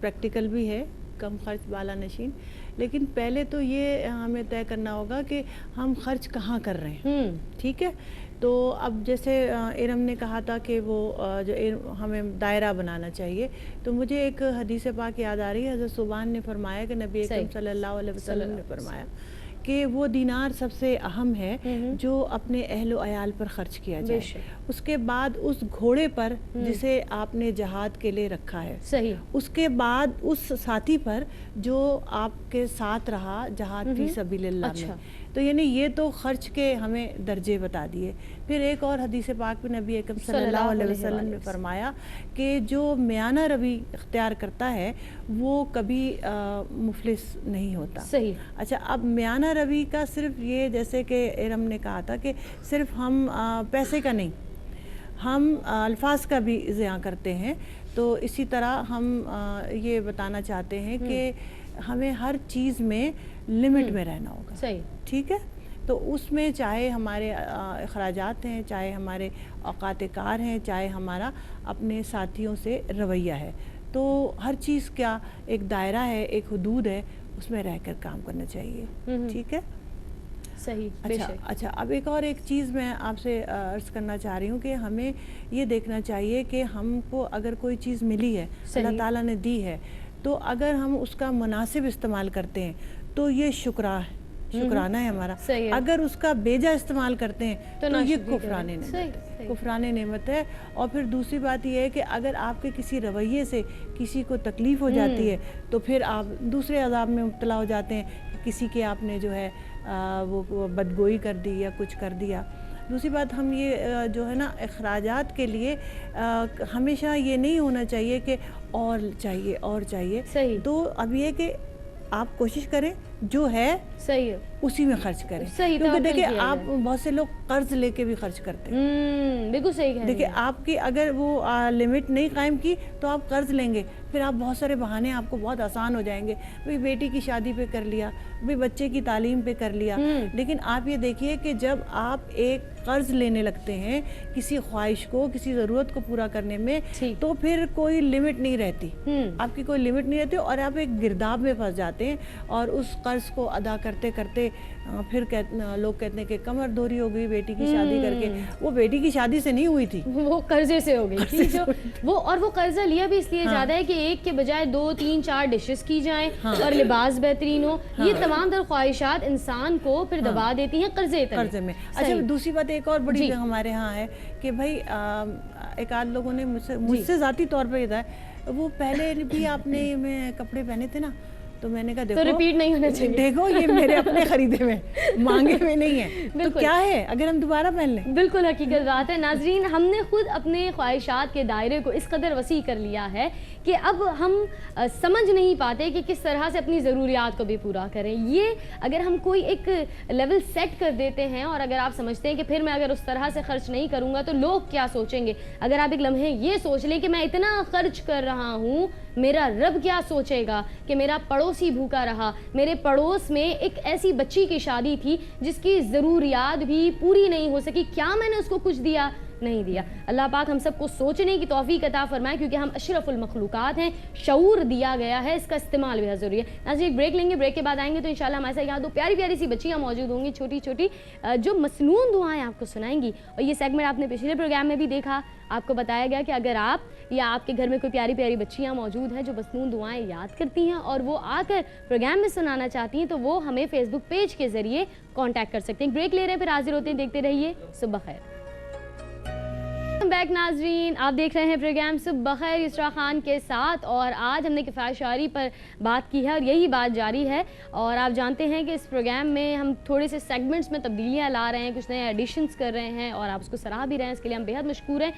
پریکٹیکل بھی ہے، کم خرچ بالا نشین، لیکن پہلے تو یہ ہمیں طے کرنا ہوگا کہ ہم خرچ کہاں کر رہے ہیں. ٹھیک ہے، تو اب جیسے ارم نے کہا تھا کہ وہ جو ہمیں دائرہ بنانا چاہیے، تو مجھے ایک حدیث پاک یاد آ رہی ہے. حضرت صبحان نے فرمایا کہ نبی اکرم صلی اللہ علیہ وسلم نے فرمایا کہ وہ دینار سب سے اہم ہے جو اپنے اہل و عیال پر خرچ کیا جائے. اس کے بعد اس گھوڑے پر جسے آپ نے جہاد کے لیے رکھا ہے، صحیح، اس کے بعد اس ساتھی پر جو آپ کے ساتھ رہا جہاد فی سبیل اللہ میں. تو یعنی یہ تو خرچ کے ہمیں درجے بتا دیے. پھر ایک اور حدیث پاک میں نبی اکرم صلی اللہ علیہ وسلم نے فرمایا کہ جو میانہ روی اختیار کرتا ہے وہ کبھی مفلس نہیں ہوتا. صحیح. اچھا، اب میانہ روی کا صرف یہ، جیسے کہ ارم نے کہا تھا کہ صرف ہم پیسے کا نہیں، ہم الفاظ کا بھی ضیاع کرتے ہیں، تو اسی طرح ہم یہ بتانا چاہتے ہیں کہ ہمیں ہر چیز میں لمٹ میں رہنا ہوگا. صحیح. ٹھیک ہے، تو اس میں چاہے ہمارے اخراجات ہیں، چاہے ہمارے اوقات کار ہیں، چاہے ہمارا اپنے ساتھیوں سے رویہ ہے، تو ہر چیز کا ایک دائرہ ہے، ایک حدود ہے، اس میں رہ کر کام کرنا چاہیے. ٹھیک ہے، صحیح. اچھا، اب ایک اور ایک چیز میں آپ سے عرض کرنا چاہ رہی ہوں کہ ہمیں یہ دیکھنا چاہیے کہ ہم کو اگر کوئی چیز ملی ہے، اللہ تعالیٰ نے دی ہے، تو اگر ہم اس کا مناسب استعمال کرتے ہیں تو یہ شکرانہ ہے ہمارا. اگر اس کا بیجا استعمال کرتے ہیں تو یہ کفران نعمت ہے. اور پھر دوسری بات یہ ہے کہ اگر آپ کے کسی رویے سے کسی کو تکلیف ہو جاتی ہے تو پھر آپ دوسرے عذاب میں مبتلا ہو جاتے ہیں کہ کسی کے آپ نے جو ہے وہ بدگوئی کر دی یا کچھ کر دیا. دوسری بات، ہم یہ جو ہے نا اخراجات کے لیے ہمیشہ یہ نہیں ہونا چاہیے کہ اور چاہیے. صحیح. تو اب یہ کہ آپ کوشش کریں جو ہے صحیح اسی میں خرچ کریں. کیونکہ دیکھیں آپ بہت سے لوگ قرض لے کے بھی خرچ کرتے ہیں. بالکل صحیح ہے. دیکھیں آپ کی اگر وہ لمٹ نہیں قائم کی تو آپ قرض لیں گے، پھر آپ بہت سارے بہانے آپ کو بہت آسان ہو جائیں گے. بھئی بیٹی کی شادی پہ کر لیا، بھئی بچے کی تعلیم پہ کر لیا. لیکن آپ یہ دیکھیے کہ جب آپ ایک قرض لینے لگتے ہیں کسی خواہش کو، کسی ضرورت کو پورا کرنے میں، تو پھر کوئی لمٹ نہیں رہتی، آپ کی کوئی لمٹ نہیں رہتی، اور آپ ایک گرداب میں پھنس جاتے ہیں. اور اس قرض کو ادا کرتے کرتے پھر لوگ کہتے ہیں کہ کمر دوری ہو گئی بیٹی کی شادی کر کے. وہ بیٹی کی شادی سے نہیں ہوئی تھی، وہ قرضے سے ہو گئی تھی. وہ قرضہ لیا بھی اس لیے جاتا ہے کہ ایک کے بجائے 2 3 4 ڈشز کی جائیں اور لباس بہترین ہو. یہ تمام تر خواہشات انسان کو پھر دبا دیتی ہیں قرضے میں. اچھا، دوسری بات ایک اور بڑی ہمارے ہاں ہے کہ بھائی ایک آدھ لوگوں نے مجھ سے ذاتی طور پہ یہ تھا، وہ پہلے بھی آپ نے میں کپڑے پہنے تھے نا، تو میں نے کہا دیکھو ریپیٹ نہیں ہونا چاہیے، دیکھو یہ میرے اپنے خریدے ہوئے مانگے ہوئے نہیں ہیں، تو کیا ہے اگر ہم دوبارہ پہن لیں. بالکل حقیقت بات ہے. ناظرین، ہم نے خود اپنے خواہشات کے دائرے کو اس قدر وسیع کر لیا ہے کہ اب ہم سمجھ نہیں پاتے کہ کس طرح سے اپنی ضروریات کو بھی پورا کریں. یہ اگر ہم کوئی ایک لیول سیٹ کر دیتے ہیں اور اگر آپ سمجھتے ہیں کہ پھر میں اگر اس طرح سے خرچ نہیں کروں گا تو لوگ کیا سوچیں گے، اگر آپ ایک لمحے یہ سوچ لیں کہ میں اتنا خرچ کر رہا ہوں، میرا رب کیا سوچے گا کہ میرا پڑوسی بھوکا رہا، میرے پڑوس میں ایک ایسی بچی کی شادی تھی جس کی ضروریات بھی پوری نہیں ہو سکی، کیا میں نے اس کو کچھ دیا؟ نہیں دیا. اللہ پاک ہم سب کو سوچنے کی توفیق عطا فرمائے, کیونکہ ہم اشرف المخلوقات ہیں, شعور دیا گیا ہے, اس کا استعمال بھی ضروری ہے. ناظرین ایک بریک لیں گے, بریک کے بعد آئیں گے تو انشاءاللہ ہمارے ساتھ یہاں دو پیاری پیاری سی بچیاں موجود ہوں گی, چھوٹی چھوٹی, جو مسنون دعائیں آپ کو سنائیں گی. اور یہ سیگمنٹ آپ نے پچھلے پروگرام میں بھی دیکھا, آپ کو بتایا گیا کہ اگر آپ یا آپ کے گھر میں کوئی پیاری پیاری بچیاں موجود ہیں جو مسنون دعائیں یاد کرتی ہیں اور وہ آ کر پروگرام میں سنانا چاہتی ہیں, تو وہ ہمیں فیس بک پیج کے ذریعے کانٹیکٹ کر سکتے ہیں. بریک لے رہے ہیں, پھر حاضر ہوتے ہیں, دیکھتے رہیے. صبح خیر. بیک ناظرین, آپ دیکھ رہے ہیں پروگرام صبح خیر اسرا خان کے ساتھ, اور آج ہم نے کفایہ شعری پر بات کی ہے اور یہی بات جاری ہے. اور آپ جانتے ہیں کہ اس پروگرام میں ہم تھوڑے سے سیگمنٹس میں تبدیلیاں لا رہے ہیں, کچھ نئے ایڈیشنز کر رہے ہیں اور آپ اس کو سراہ بھی رہے ہیں, اس کے لیے ہم بےحد مشکور ہیں.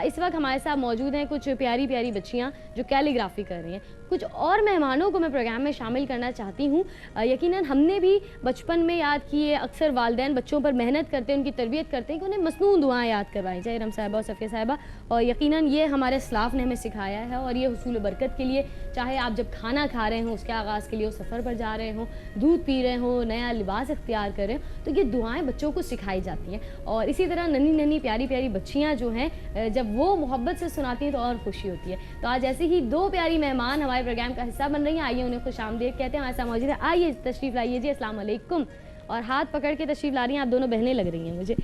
اس وقت ہمارے ساتھ موجود ہیں کچھ پیاری پیاری بچیاں جو کیلیگرافی کر رہی ہیں. کچھ اور مہمانوں کو میں پروگرام میں شامل کرنا چاہتی ہوں. یقیناً ہم نے بھی بچپن میں یاد کیے, اکثر والدین بچوں پر محنت کرتے ہیں, ان کی تربیت کرتے ہیں کہ انہیں مسنون دعائیں یاد کروائیں, چاہے رم صاحبہ اور صفیہ صاحبہ, اور یقیناً یہ ہمارے اسلاف نے ہمیں سکھایا ہے. اور یہ حصول برکت کے لیے, چاہے آپ جب کھانا کھا رہے ہوں اس کے آغاز کے لیے, سفر پر جا رہے ہوں, دودھ پی رہے ہوں, نیا لباس اختیار کر رہے ہوں, تو یہ دعائیں بچوں کو سکھائی جاتی ہیں. اور اسی طرح ننھی ننھی پیاری پیاری بچیاں جو ہیں, جب وہ محبت سے سناتی ہیں تو اور خوشی ہوتی ہے. تو آج ایسے ہی دو پیاری مہمان ہمارے پروگرام کا حصہ بن رہی ہیں. آئیے انہیں خوش آمدید کہتے ہیں, ہمارے ساتھ موجود ہے. آئیے تشریف لائیے جی. السلام علیکم. اور ہاتھ پکڑ کے تشریف لا رہی ہیں, آپ دونوں بہنیں لگ رہی ہیں مجھے.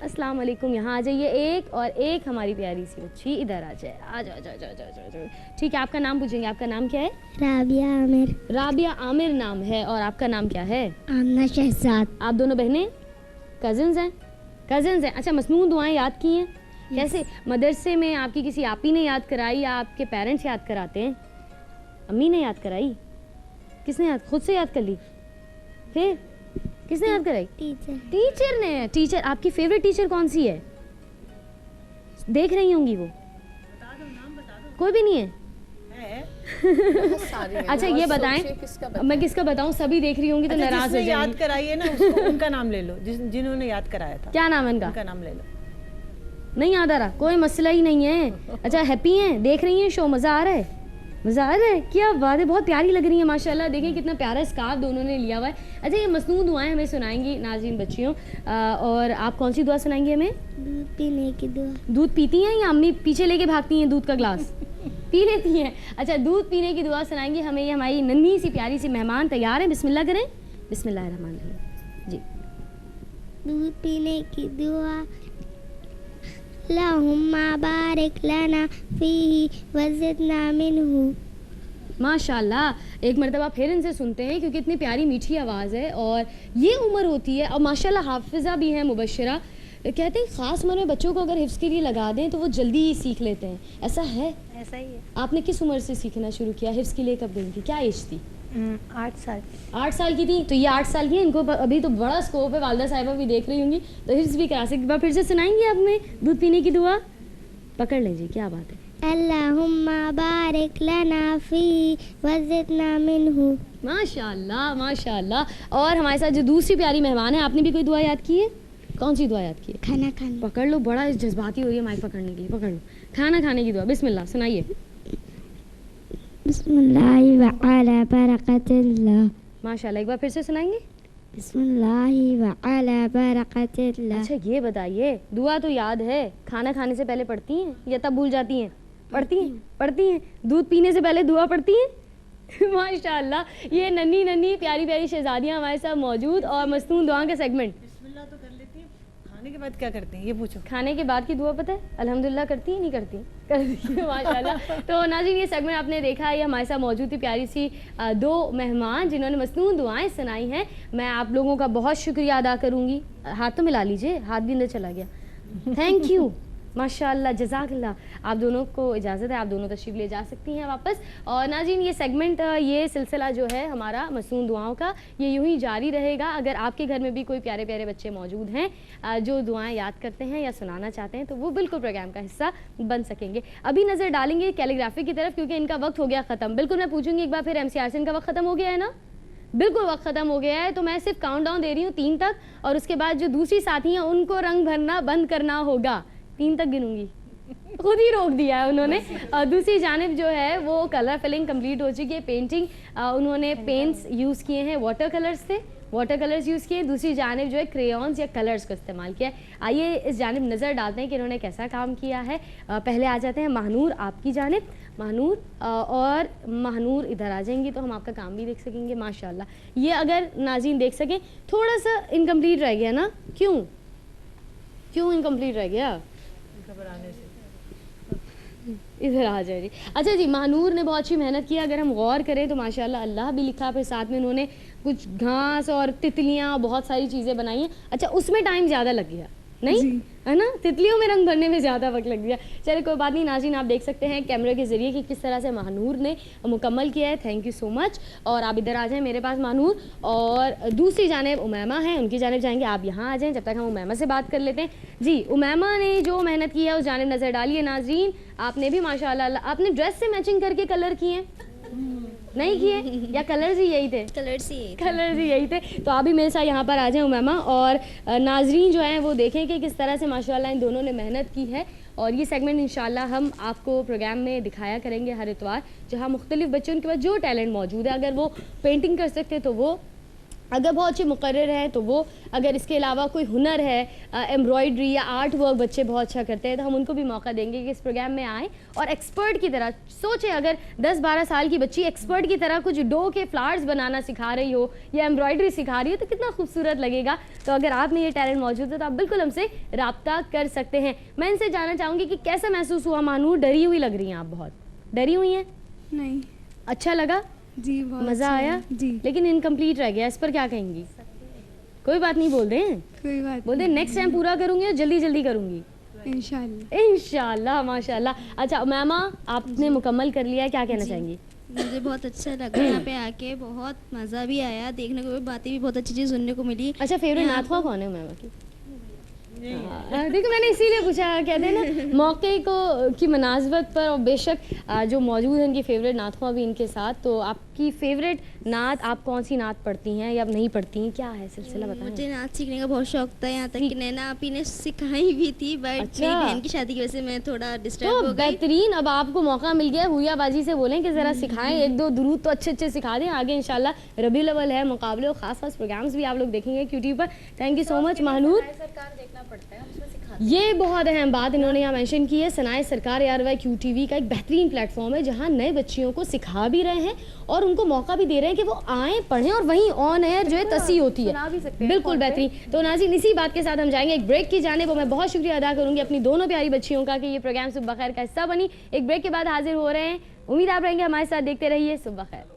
السلام علیکم. یہاں آ جائیے, ایک اور ایک ہماری پیاری سی بچی ادھر آ جائے. آ جاؤ جاؤ جاؤ جاؤ جاؤ. ٹھیک ہے, آپ کا نام پوچھیں گے. آپ کا نام کیا ہے؟ رابعہ عامر. رابعہ عامر نام ہے. اور آپ کا نام کیا ہے؟ آمنہ شہزاد. آپ دونوں بہنیں کزنز ہیں؟ کزنز ہیں. اچھا, مسنون دعائیں یاد کی ہیں کیسے؟ مدرسے میں آپ کی کسی آپی نے یاد کرائی یا آپ کے پیرنٹس یاد کراتے ہیں؟ امی نے یاد کرائی؟ کس نے یاد, خود سے یاد کر لی؟ پھر کس نے یاد کرائی؟ ٹیچر. ٹیچر نے. ٹیچر, آپ کی فیوریٹ ٹیچر کون سی ہے؟ دیکھ رہی ہوں گی وہ؟ کوئی بھی نہیں ہے. اچھا یہ بتائیں, میں کس کا بتاؤں, سبھی دیکھ رہی ہوں گی تو ناراض ہو جائیں گی. یاد کرائیے نا, ان کا نام لے لو, جنہوں نے یاد کرایا تھا. کیا نام ہے ان کا نام لے لو. نہیں یاد آ رہا, کوئی مسئلہ ہی نہیں ہے. اچھا ہیپی ہیں, دیکھ رہی ہیں شو, مزہ آ رہا ہے؟ مزہ آ رہا ہے, کیا بات ہے, بہت پیاری لگ رہی ہیں ماشاءاللہ. دیکھیں کتنا پیارا اسکارف دونوں نے لیا ہوا ہے. اچھا یہ مسنون دعائیں ہمیں سنائیں گی ناظرین بچیوں, اور آپ کون سی دعا سنائیں گی ہمیں؟ دودھ پینے کی دعا. دودھ پیتی ہیں یا امی پیچھے لے کے بھاگتی ہیں دودھ کا گلاس؟ پی لیتی ہیں. اچھا دودھ پینے کی دعا سنائیں گی ہمیں یہ ہماری ننھی سی پیاری سی مہمان. تیار ہیں؟ بسم اللہ کریں. بسم اللہ الرحمن الرحیم جی. دودھ پینے کی دعا. اللہم بارک لنا فیہ وزدنا منہ. ماشاءاللہ, ایک مرتبہ پھر ان سے سنتے ہیں کیونکہ اتنی پیاری میٹھی آواز ہے اور یہ عمر ہوتی ہے. اور ماشاءاللہ حافظہ بھی ہیں, مبشرہ. کہتے ہیں خاص عمر میں بچوں کو اگر حفظ کے لیے لگا دیں تو وہ جلدی ہی سیکھ لیتے ہیں. ایسا ہے؟ ایسا ہی ہے. آپ نے کس عمر سے سیکھنا شروع کیا حفظ کے لیے, کب گئی تھی, کیا ایج تھی؟ 8 سال. 8 سال کی تھی. تو یہ 8 سال کی ہیں, ان کو ابھی تو بڑا اسکوپ ہے, والدہ صاحبہ بھی دیکھ رہی ہوں گی تو حفظ بھی کرا سکتے. پھر سے سنائیں گے آپ میں دودھ پینے کی دعا؟ پکڑ لیں جی, کیا بات ہے. اللہم بارک لنا فیہ وزدنا منہ. ماشاءاللہ ماشاءاللہ. اور ہمارے ساتھ جو دوسری پیاری مہمان ہے, آپ نے بھی کوئی دعا یاد کی ہے؟ کون سی دعا یاد کی ہے؟ کھانا کھانا. پکڑ لو, بڑا جذباتی ہو رہی ہے مائک پکڑنے کے لیے, پکڑ لو. کھانا کھانے کی دعا, بسم اللہ سنائیے. بسم اللہ وعلی برکت اللہ. ماشاءاللہ, ایک بار پھر سے سنائیں گے. بسم اللہ وعلی برکت اللہ. اچھا یہ بتائیے, دعا تو یاد ہے, کھانا کھانے سے پہلے پڑھتی ہیں یا تب بھول جاتی ہیں؟ پڑھتی ہیں. دودھ پینے سے پہلے دعا پڑھتی ہیں؟ ماشاءاللہ, یہ ننھی ننھی پیاری پیاری شہزادیاں ہمارے ساتھ موجود. اور مسنون دعا کا سیگمنٹ. بسم اللہ تو کر لیتی ہیں, کھانے کے بعد کیا کرتے ہیں یہ پوچھو. کھانے کے بعد کی دعا پتہ ہے؟ الحمدللہ کرتی ہیں, نہیں کرتی؟ کرتی ہیں ماشاءاللہ. تو ناظرین یہ سیگمنٹ آپ نے دیکھا ہے, یہ ہمارے ساتھ موجود تھی پیاری سی دو مہمان جنہوں نے مسنون دعائیں سنائی ہیں. میں آپ لوگوں کا بہت شکریہ ادا کروں گی. ہاتھ تو ملا لیجئے, ہاتھ بھی اندر چلا گیا. تھینک یو ماشاءاللہ, جزاک اللہ. آپ دونوں کو اجازت ہے, آپ دونوں تشریف لے جا سکتی ہیں واپس. اور ناظرین یہ سیگمنٹ, یہ سلسلہ جو ہے ہمارا مسنون دعاؤں کا, یہ یوں ہی جاری رہے گا. اگر آپ کے گھر میں بھی کوئی پیارے پیارے بچے موجود ہیں جو دعائیں یاد کرتے ہیں یا سنانا چاہتے ہیں تو وہ بالکل پروگرام کا حصہ بن سکیں گے. ابھی نظر ڈالیں گے کیلیگرافی کی طرف کیونکہ ان کا وقت ہو گیا ختم. بالکل میں پوچھوں گی ایک بار پھر, ایم سی آر سے ان کا وقت ختم ہو گیا ہے نا؟ بالکل وقت ختم ہو گیا ہے. تو میں صرف کاؤنٹ ڈاؤن دے رہی ہوں 3 تک, اور اس کے بعد جو دوسری ساتھی ہیں ان کو رنگ بھرنا بند کرنا ہوگا. 3 تک گنوں گی. خود ہی روک دیا ہے انہوں نے. دوسری جانب جو ہے وہ کلر فلنگ کمپلیٹ ہو چکی ہے. پینٹنگ انہوں نے پینٹس یوز کیے ہیں, واٹر کلرز تھے, واٹر کلرز یوز کیے. دوسری جانب جو ہے کریونز یا کلرز کو استعمال کیا ہے. آئیے اس جانب نظر ڈالتے ہیں کہ انہوں نے کیسا کام کیا ہے. پہلے آ جاتے ہیں ماہنور آپ کی جانب. ماہنور اور ماہنور ادھر آ جائیں گی تو ہم آپ کا کام بھی دیکھ سکیں گے. ماشاءاللہ یہ اگر ناظرین دیکھ سکیں تھوڑا سا انکمپلیٹ رہ گیا نا, کیوں انکمپلیٹ رہ گیا؟ ادھر آ جائے. اچھا جی, ماہنور نے بہت اچھی محنت کی. اگر ہم غور کریں تو ماشاءاللہ اللہ بھی لکھا, پھر ساتھ میں انہوں نے کچھ گھاس اور تتلیاں بہت ساری چیزیں بنائی ہیں. اچھا اس میں ٹائم زیادہ لگ گیا نہیں ہے نا, تتلیوں میں رنگ بھرنے میں زیادہ وقت لگ گیا. چلے کوئی بات نہیں. ناظرین آپ دیکھ سکتے ہیں کیمرے کے ذریعے کہ کس طرح سے ماہنور نے مکمل کیا ہے. تھینک یو سو مچ. اور آپ ادھر آ جائیں میرے پاس ماہنور. اور دوسری جانب امیمہ ہیں, ان کی جانب جائیں گے. آپ یہاں آ جائیں جب تک ہم امیمہ سے بات کر لیتے ہیں. جی امیمہ نے جو محنت کی ہے اس جانب نظر ڈالیے. ناظرین آپ نے بھی ماشاءاللہ آپ نے ڈریس سے میچنگ کر کے کلر کیے ہیں نہیں کیے یا کلرز ہی یہی تھے؟ کلرز ہی یہی تھے. تو آپ بھی میرے ساتھ یہاں پر آ جائیں امیمہ. اور ناظرین جو ہیں وہ دیکھیں کہ کس طرح سے ماشاءاللہ ان دونوں نے محنت کی ہے. اور یہ سیگمنٹ انشاءاللہ ہم آپ کو پروگرام میں دکھایا کریں گے ہر اتوار, جہاں مختلف بچوں کے پاس جو ٹیلنٹ موجود ہے. اگر وہ پینٹنگ کر سکتے تو وہ, اگر بہت اچھے مقرر ہیں تو وہ, اگر اس کے علاوہ کوئی ہنر ہے, ایمبرائڈری یا آرٹ ورک بچے بہت اچھا کرتے ہیں تو ہم ان کو بھی موقع دیں گے کہ اس پروگرام میں آئیں اور ایکسپرٹ کی طرح سوچیں. اگر 10-12 سال کی بچی ایکسپرٹ کی طرح کچھ ڈو کے فلاورز بنانا سکھا رہی ہو یا ایمبرائڈری سکھا رہی ہو تو کتنا خوبصورت لگے گا. تو اگر آپ میں یہ ٹیلنٹ موجود ہے تو آپ بالکل ہم سے رابطہ کر سکتے ہیں. میں ان سے جاننا چاہوں گی کہ کیسا محسوس ہوا. ماہنور ڈری ہوئی لگ رہی ہیں آپ, بہت ڈری ہوئی ہیں. نہیں, اچھا لگا جی بہت مزہ آیا جی, لیکن انکمپلیٹ رہ گیا, اس پر کیا کہیں گی؟ کوئی بات نہیں, بول دیں کوئی بات بول دیں نیکسٹ ٹائم پورا کروں گی اور جلدی کروں گی انشاءاللہ. ماشاءاللہ. اچھا امیمہ آپ نے مکمل کر لیا ہے, کیا کہنا چاہیں گی؟ مجھے بہت اچھا لگا یہاں پہ آ کے, بہت مزہ بھی آیا, دیکھنے کو بھی, باتیں بھی بہت اچھی چیز سننے کو ملی. اچھا فیوریٹ نعت خواہ کون ہے امیمہ کی؟ دیکھو میں نے اسی لیے پوچھا, کہتے ہیں نا موقع کو کی مناسبت پر, اور بے شک جو موجود ہیں ان کی فیوریٹ نعت خواہ بھی ان کے ساتھ. تو آپ کی فیوریٹ نعت, آپ کون سی نعت پڑھتی ہیں یا نہیں پڑھتی ہیں, کیا ہے سلسلہ بتائیں؟ مجھے نعت سیکھنے کا بہت شوق تھا, یہاں تک کہ نینا آپی نے سکھائی بھی تھی, بٹ میری بہن کی شادی کی وجہ سے میں تھوڑا ڈسٹرب ہو گئی. بہترین, اب آپ کو موقع مل گیا, ہویا بازی سے بولیں کہ ذرا سکھائیں, 1-2 درود تو اچھے سکھا دیں. آگے انشاءاللہ ربیع الاول ہے, مقابلے اور خاص پروگرامز بھی آپ لوگ دیکھیں گے QTV پر. Thank you so much Mahnoor. یہ بہت اہم بات انہوں نے یہاں مینشن کی ہے. ثنائے سرکار ARY QTV کا ایک بہترین پلیٹ فارم ہے جہاں نئے بچیوں کو سکھا بھی رہے ہیں اور ان کو موقع بھی دے رہے ہیں کہ وہ آئیں, پڑھیں اور وہیں آن ایئر جو ہے تصحیح ہوتی ہے. بالکل بہترین. تو ناظرین اسی بات کے ساتھ ہم جائیں گے ایک بریک کی جانب, اور میں بہت شکریہ ادا کروں گی اپنی دونوں پیاری بچیوں کا کہ یہ پروگرام صبح خیر کا حصہ بنی. ایک بریک کے بعد حاضر ہو رہے ہیں, امید آپ رہیں گے ہمارے ساتھ, دیکھتے رہیے صبح خیر.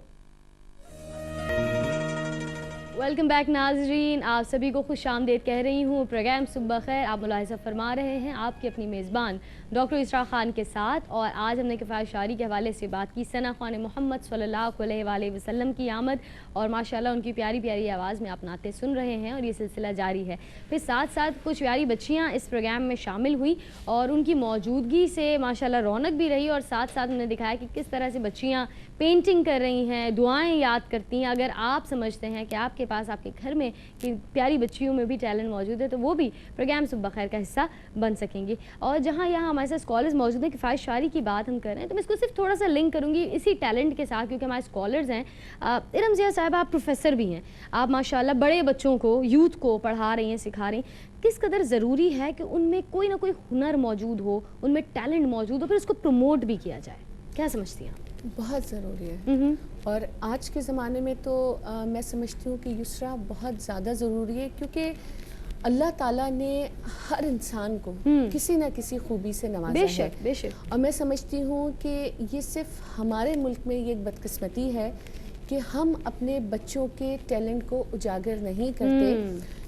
ویلکم بیک ناظرین, آپ سبھی کو خوش آمدید کہہ رہی ہوں. پروگرام صبح خیر آپ ملاحظہ فرما رہے ہیں آپ کی اپنی میزبان ڈاکٹر اسراء خان کے ساتھ. اور آج ہم نے کفایت شعری کے حوالے سے بات کی. ثنا خوان محمد صلی اللہ علیہ وآلہ وسلم کی آمد, اور ماشاءاللہ ان کی پیاری پیاری آواز میں آپ نعتیں سن رہے ہیں اور یہ سلسلہ جاری ہے. پھر ساتھ ساتھ کچھ پیاری بچیاں اس پروگرام میں شامل ہوئی اور ان کی موجودگی سے ماشاءاللہ رونق بھی رہی, اور ساتھ ساتھ انہوں نے دکھایا کہ کس طرح سے بچیاں پینٹنگ کر رہی ہیں, دعائیں یاد کرتی ہیں. اگر آپ سمجھتے ہیں کہ آپ کے پاس آپ کے گھر میں کہ پیاری بچیوں میں بھی ٹیلنٹ موجود ہے تو وہ بھی پروگرام صبح خیر کا حصہ بن سکیں گی. اور جہاں یہاں ہمارے ساتھ اسکالرز موجود ہیں, کفایت شعری کی بات ہم کر رہے ہیں تو میں اس کو صرف تھوڑا سا لنک کروں گی اسی ٹیلنٹ کے ساتھ, کیونکہ ہمارے اسکالرز ہیں. ارم ضیاء صاحب آپ پروفیسر بھی ہیں, آپ ماشاءاللہ بڑے بچوں کو, یوتھ کو پڑھا رہی ہیں, سکھا رہی ہیں. کس قدر ضروری ہے کہ ان میں کوئی نہ کوئی ہنر موجود ہو, ان میں ٹیلنٹ موجود ہو, پھر اس کو پروموٹ بھی کیا جائے, کیا سمجھتی ہیں آپ؟ بہت ضروری ہے, اور آج کے زمانے میں تو میں سمجھتی ہوں کہ یسریٰ بہت زیادہ ضروری ہے, کیونکہ اللہ تعالیٰ نے ہر انسان کو کسی نہ کسی خوبی سے نوازا ہے. بے شک. اور میں سمجھتی ہوں کہ یہ صرف ہمارے ملک میں یہ ایک بدقسمتی ہے کہ ہم اپنے بچوں کے ٹیلنٹ کو اجاگر نہیں کرتے.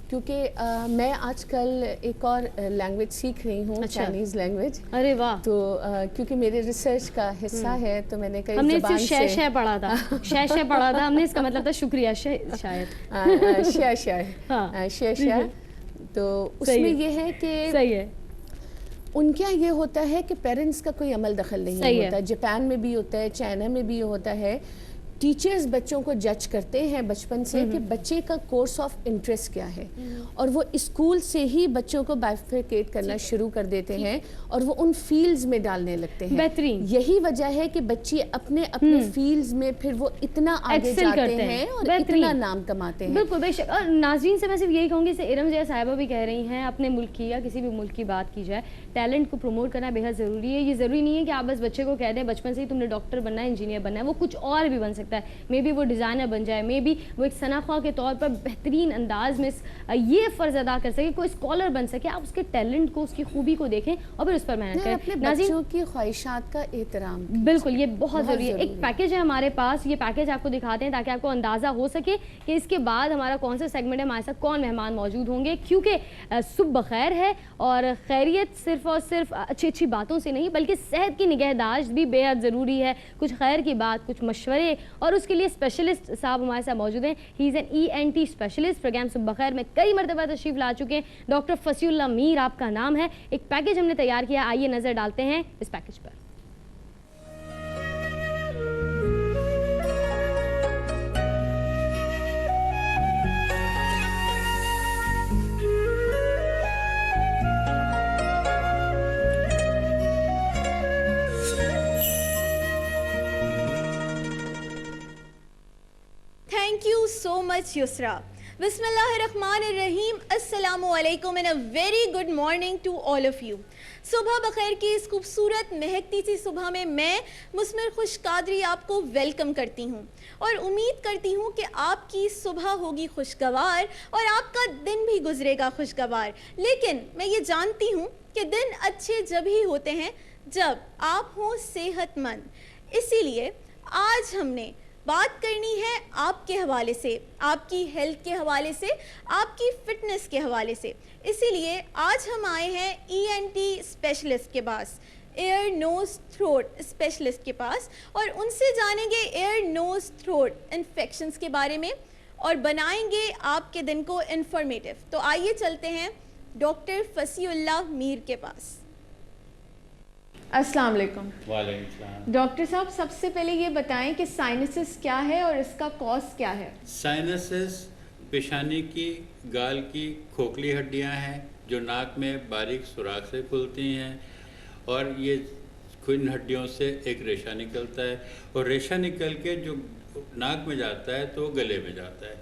کیونکہ میں آج کل ایک اور لینگویج سیکھ رہی ہوں, چائنیز لینگویج. ارے واہ. تو کیونکہ میرے ریسرچ کا حصہ ہے تو میں نے کئی ہم نے زبان سے شے پڑھا تھا, شے پڑھا تھا ہم نے, اس کا مطلب تھا شکریہ شاید. تو اس میں یہ ہے کہ صحیح ہے, ان کا یہ ہوتا ہے کہ پیرنٹس کا کوئی عمل دخل نہیں ہوتا. جاپان میں بھی ہوتا ہے, چائنا میں بھی ہوتا ہے ٹیچرز بچوں کو جج کرتے ہیں بچپن سے کہ بچے کا کورس آف انٹرسٹ کیا ہے، اور وہ اسکول سے ہی بچوں کو بائفرکیٹ کرنا شروع کر دیتے ہیں اور وہ ان فیلڈز میں ڈالنے لگتے ہیں. بہترین. یہی وجہ ہے کہ بچے اپنے فیلڈز میں پھر وہ اتنا آگے جاتے ہیں اور اتنا نام کماتے ہیں. بالکل بے شک. اور ناظرین سے میں صرف یہی کہوں گی، جیسے ارم جیسا صاحبہ بھی کہہ رہی ہیں، اپنے ملک کی یا کسی بھی ملک کی بات کی جائے، ٹیلنٹ کو پروموٹ کرنا بے حد ضروری ہے. یہ ضروری نہیں ہے کہ آپ بس بچے کو کہہ دیں بچپن سے ہی تم نے ڈاکٹر بننا ہے، انجینئر بننا ہے. وہ کچھ اور بھی بن سکتا ہے. مے بی وہ ڈیزائنر بن جائے، مے بی وہ ایک ثنا خواہ کے طور پر بہترین انداز میں یہ فرض ادا کر سکے، کوئی اسکالر بن سکے. آپ اس کے ٹیلنٹ کو، اس کی خوبی کو دیکھیں اور پھر اس پر محنت کریں. اپنے بچوں کی خواہشات کا احترام. بالکل، یہ بہت ضروری ہے. ایک پیکیج ہے ہمارے پاس، یہ پیکیج آپ کو دکھاتے ہیں تاکہ آپ کو اندازہ ہو سکے کہ اس کے بعد ہمارا کون سا سیگمنٹ ہے، ہمارے ساتھ کون مہمان موجود ہوں گے. کیونکہ صبح بخیر ہے اور خیریت صرف اور صرف اچھی اچھی باتوں سے نہیں بلکہ صحت کی نگہداشت بھی بے حد ضروری ہے. کچھ خیر کی بات، کچھ مشورے، اور اس کے لیے اسپیشلسٹ صاحب ہمارے ساتھ موجود ہیں. He is an ENT specialist. Program صبح بخیر میں کئی مرتبہ تشریف لا چکے ہیں. ڈاکٹر فصیح اللہ میر آپ کا نام ہے. ایک پیکیج ہم نے تیار کیا، آئیے نظر ڈالتے ہیں اس پیکیج پر. Thank you so much, Yusra. Bismillahirrahmanirrahim. Assalamu alaikum and a very good morning to all of you. صبح بخیر کی اس خوبصورت مہکتی سی صبح میں مثمر خوش قادری آپ کو ویلکم کرتی ہوں اور امید کرتی ہوں کہ آپ کی صبح ہوگی خوشگوار اور آپ کا دن بھی گزرے گا خوشگوار. لیکن میں یہ جانتی ہوں کہ دن اچھے جب ہی ہوتے ہیں جب آپ ہوں صحت مند. اسی لیے آج ہم نے بات کرنی ہے آپ کے حوالے سے، آپ کی ہیلتھ کے حوالے سے، آپ کی فٹنس کے حوالے سے. اسی لیے آج ہم آئے ہیں ENT اسپیشلسٹ کے پاس، ایئر نوز تھروٹ اسپیشلسٹ کے پاس، اور ان سے جانیں گے ایئر نوز تھروٹ انفیکشنز کے بارے میں اور بنائیں گے آپ کے دن کو انفارمیٹیو. تو آئیے چلتے ہیں ڈاکٹر فصیح اللہ میر کے پاس. السلام علیکم. وعلیکم السلام. ڈاکٹر صاحب سب سے پہلے یہ بتائیں کہ سائنسس کیا ہے اور اس کا کاز کیا ہے؟ سائنسس پیشانی کی، گال کی کھوکھلی ہڈیاں ہیں جو ناک میں باریک سوراخ سے کھلتی ہیں، اور یہ ان ہڈیوں سے ایک ریشہ نکلتا ہے، اور ریشہ نکل کے جو ناک میں جاتا ہے تو گلے میں جاتا ہے.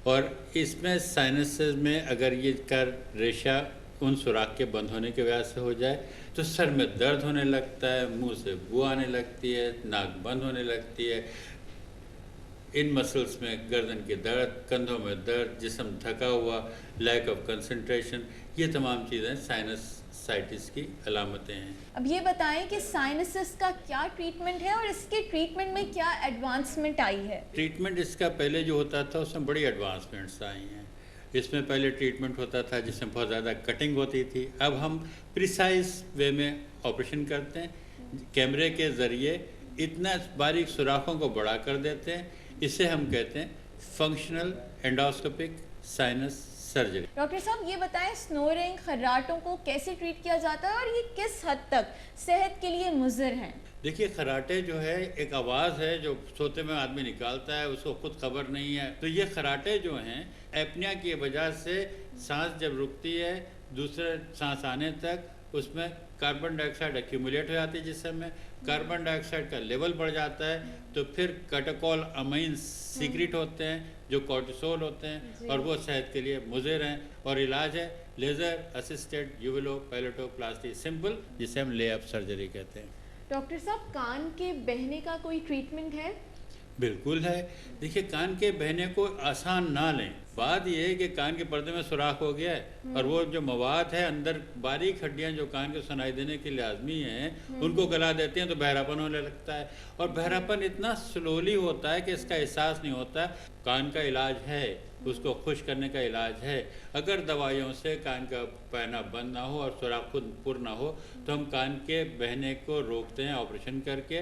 اور اس میں سائنسز میں اگر یہ کا ریشہ ان سوراخ کے بند ہونے کی وجہ سے ہو جائے تو سر میں درد ہونے لگتا ہے، منہ سے بو آنے لگتی ہے، ناک بند ہونے لگتی ہے. ان مسلس میں گردن کی درد، کندھوں میں درد، جسم تھکا ہوا، لیک آف کنسنٹریشن، یہ تمام چیزیں سائنسائٹس کی علامتیں ہیں. اب یہ بتائیں کہ سائنسس کا کیا ٹریٹمنٹ ہے اور اس کے ٹریٹمنٹ میں کیا ایڈوانسمنٹ آئی ہے؟ ٹریٹمنٹ اس کا پہلے جو ہوتا تھا اس میں بڑی ایڈوانسمنٹس آئی ہیں. اس میں پہلے ٹریٹمنٹ ہوتا تھا جس میں بہت زیادہ کٹنگ ہوتی تھی. اب ہم پریسائز وے میں آپریشن کرتے ہیں، کیمرے کے ذریعے اتنا باریک سوراخوں کو بڑا کر دیتے ہیں. اسے ہم کہتے ہیں فنکشنل اینڈوسکوپک سائنس سرجری. ڈاکٹر صاحب یہ بتائیں سنورنگ، خراٹوں کو کیسے ٹریٹ کیا جاتا ہے اور یہ کس حد تک صحت کے لیے مضر ہیں؟ دیکھیے خراٹے جو ہے ایک آواز ہے جو سوتے میں آدمی نکالتا ہے، اس کو خود خبر نہیں ہے. تو یہ خراٹے جو ہیں ایپنیا کی وجہ سے سانس جب رکتی ہے دوسرے سانس آنے تک اس میں کاربن ڈائی آکسائڈ ایکیومولیٹ ہو جاتی ہے جسم میں. کاربن ڈائی آکسائڈ کا لیول بڑھ جاتا ہے تو پھر کیٹاکول امائنز سیکریٹ ہوتے ہیں جو کورٹیسول ہوتے ہیں اور وہ صحت کے لیے مضر ہیں. اور علاج ہے لیزر اسسٹڈ یوولو پیلوٹو پلاسٹی سمپل، جسے ہم لے اپ سرجری کہتے ہیں. ڈاکٹر صاحب کان کے بہنے کا کوئی ٹریٹمنٹ ہے؟ بالکل ہے. دیکھیے کان کے بہنے کو آسان نہ لیں. بات یہ ہے کہ کان کے پردے میں سوراخ ہو گیا ہے اور وہ جو مواد ہے اندر باریک ہڈیاں جو کان کو سنائی دینے کے لازمی ہیں ان کو گلا دیتے ہیں تو بہراپن ہونے لگتا ہے. اور بہراپن اتنا سلولی ہوتا ہے کہ اس کا احساس نہیں ہوتا. کان کا علاج ہے، اس کو خشک کرنے کا علاج ہے. اگر دوائیوں سے کان کا بہنا بند نہ ہو اور سوراخ خود پر نہ ہو تو ہم کان کے بہنے کو روکتے ہیں آپریشن کر کے.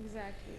Exactly.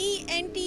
ENT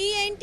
ENT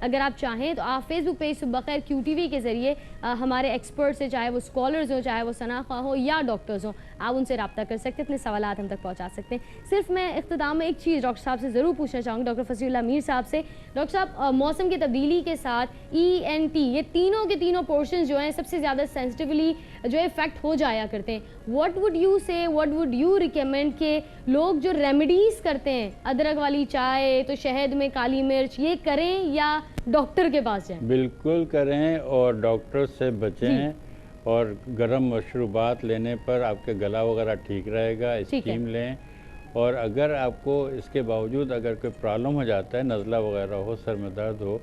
اگر آپ چاہیں تو آپ فیس بک پیج صبح بخیر QTV کے ذریعے ہمارے ایکسپرٹ سے, چاہے وہ اسکالرز ہوں, چاہے وہ ثنا خواہ ہوں یا ڈاکٹرز ہوں, آپ ان سے رابطہ کر سکتے ہیں, اپنے سوالات ہم تک پہنچا سکتے ہیں. صرف میں اختتام میں ایک چیز ڈاکٹر صاحب سے ضرور پوچھنا چاہوں گی, ڈاکٹر فصیح اللہ میر صاحب سے. ڈاکٹر صاحب, موسم کی تبدیلی کے ساتھ ENT یہ تینوں کے تینوں پورشنز جو ہیں سب سے زیادہ سینسٹیولی جو افیکٹ ہو جایا کرتے ہیں. واٹ وڈ یو سے, واٹ وڈ یو ریکمینڈ کہ لوگ جو ریمیڈیز کرتے ہیں, ادرک والی چائے, تو شہد میں کالی مرچ, یہ کریں یا ڈاکٹر کے پاس جائیں؟ بالکل کریں اور ڈاکٹر سے بچیں, اور گرم مشروبات لینے پر آپ کے گلا وغیرہ ٹھیک رہے گا. اسٹیم لیں, اور اگر آپ کو اس کے باوجود اگر کوئی پرابلم ہو جاتا ہے, نزلہ وغیرہ ہو, سر میں درد ہو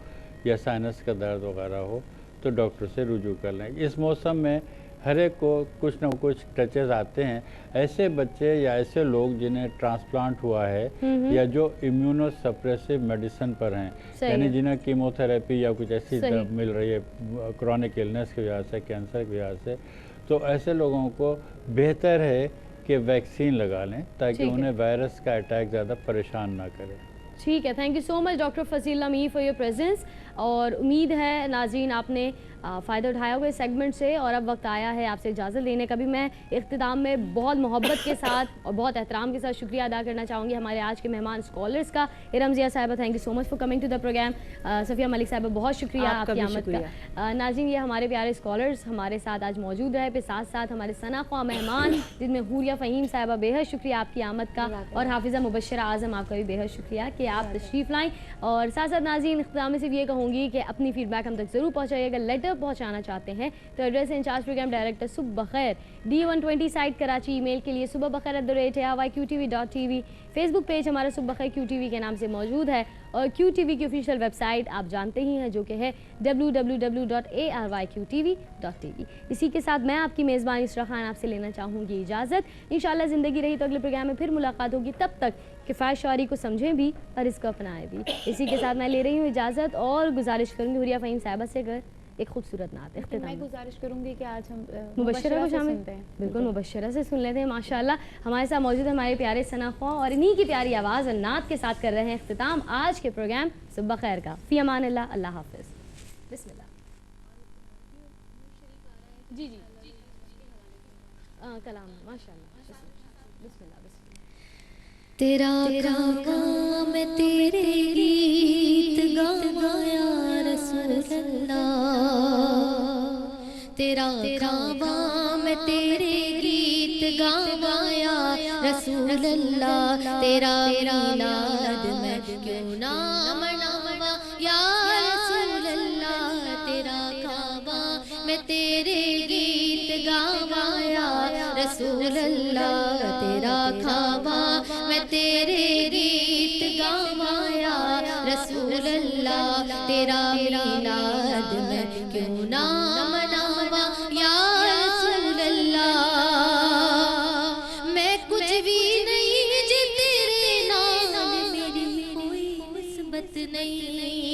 یا سائنس کا درد وغیرہ ہو, تو ڈاکٹر سے رجوع کر لیں. اس موسم میں ہر ایک کو کچھ نہ کچھ ٹچز آتے ہیں. ایسے بچے یا ایسے لوگ جنہیں ٹرانسپلانٹ ہوا ہے یا جو امیونو سپریسو میڈیسن پر ہیں, یعنی جنہیں کیموتھراپی یا کچھ ایسی مل رہی ہے کرونک النس کی وجہ سے, کینسر کی وجہ سے, تو ایسے لوگوں کو بہتر ہے کہ ویکسین لگا لیں تاکہ انہیں وائرس کا اٹیک زیادہ پریشان نہ کرے. ٹھیک ہے, thank you so much doctor Fasih Allah Mir for your presence. اور امید ہے ناظرین آپ نے فائدہ اٹھایا ہوگا اس سیگمنٹ سے, اور اب وقت آیا ہے آپ سے اجازت لینے کا بھی. میں اختتام میں بہت محبت کے ساتھ اور بہت احترام کے ساتھ شکریہ ادا کرنا چاہوں گی ہمارے آج کے مہمان اسکالرس کا. ارم ضیاء صاحبہ, thank you so much for coming to the program. Safia Malik صاحبہ, بہت شکریہ آپ کی آمد کا. ناظرین, یہ ہمارے پیارے اسکالرس ہمارے ساتھ آج موجود رہے, پھر ساتھ ساتھ ہمارے ثنا خواہ مہمان جن میں حوریہ فہیم صاحبہ, بے حد شکریہ آپ کی آمد کا, اور حافظہ مبشرہ اعظم, آپ کا بھی بے حد شکریہ کہ آپ تشریف لائیں. اور ساتھ ساتھ ناظرین, اختتام میں صرف یہ کہوں گی کہ اپنی فیڈ بیک ہم تک ضرور پہنچائیے. اگر لیٹر پہنچانا چاہتے ہیں تو ایڈریس انچارج پروگرام ڈائریکٹر صبح بخیر D120 سائٹ کراچی. ای میل کے لیے صبح بخیر@ARYQTV.tv. فیس بک پیج ہمارا صبح بخیر QTV کے نام سے موجود ہے, اور QTV کی آفیشیل ویب سائٹ آپ جانتے ہی ہیں جو کہ ہے www.ARYQTV.tv. اسی کے ساتھ میں آپ کی میزبان اسرا خان آپ سے لینا چاہوں گی اجازت. انشاءاللہ زندگی رہی تو اگلے پروگرام میں پھر ملاقات ہوگی. تب تک کفایت شعاری کو سمجھیں بھی اور اس کو اپنائیں بھی. اسی کے ساتھ میں لے رہی ہوں اجازت, اور گزارش کروں گی حوریہ فہیم صاحبہ سے اگر ایک خوبصورت نعت اختتام. میں گزارش کروں گی کہ آج ہم مبشرہ کو شامل سنتے ہیں. بالکل, مبشرہ سے سن لیتے ہیں. ماشاءاللہ ہمارے ساتھ موجود ہے ہمارے پیارے ثنا خواہ, اور انہی کی پیاری آواز اور نعت کے ساتھ کر رہے ہیں اختتام آج کے پروگرام صبح خیر کا. فی امان اللہ, اللہ حافظ. بسم اللہ. جی کلام ماشاءاللہ. بسم اللہ. تیرا کام میں تیرے گیت گایا رسول اللہ, تیرا کام میں تیرے گیت گایا رسول اللہ, تیرا میلاد میں کیوں نہ مناوا یا رسول اللہ, تیرا کام میں تیرے گیت گایا رسول اللہ, تیرا کعبہ میں تیرے گیت گایا رسول اللہ, تیرا میلاد میں کیوں نہ مناوا یا رسول اللہ. میں کچھ بھی نہیں جی تیرے نام میری کوئی نسبت نہیں,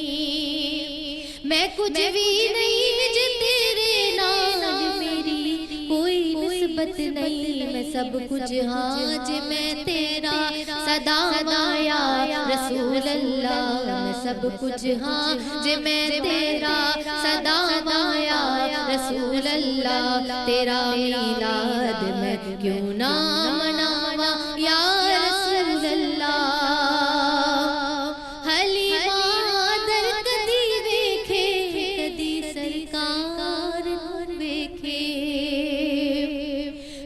میں کچھ بھی نہیں جی تیرے نام میری کوئی نسبت نہیں, میں سب کچھ ہاں جی میں تیرا صدا مایا رسول اللہ, میں سب کچھ ہاں جی میں تیرا صدا مایا رسول اللہ, تیرا میلاد میں کیوں نہ مناوا یا رسول اللہ. حلیمہ در کدی ویکھے کدی سرکار ویکھے,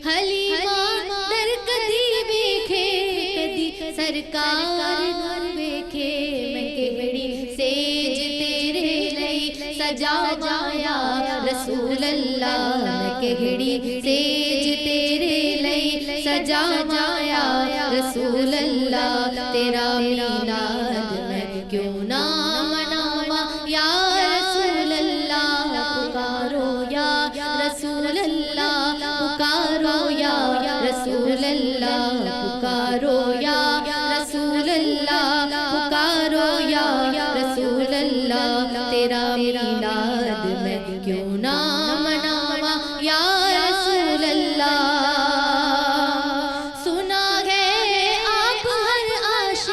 حلیمہ در کدی ویکھے کدی سرکار ویکھے, میں کہڑی سیج تیرے لئی سجا جایا رسول اللہ, میں کہڑی سیج تیرے لئی سجا جایا رسول اللہ, تیرا میلاد میں کیوں نہ مناوا یا رسول اللہ. پکارو یا رسول اللہ, پکارو یا رسول اللہ, پکارو یا رسول اللہ, پکارو یا رسول اللہ, تیرا میلاد میں کیوں نہ مناوا یا رسول اللہ. سنا ہے آپ ہر عاشق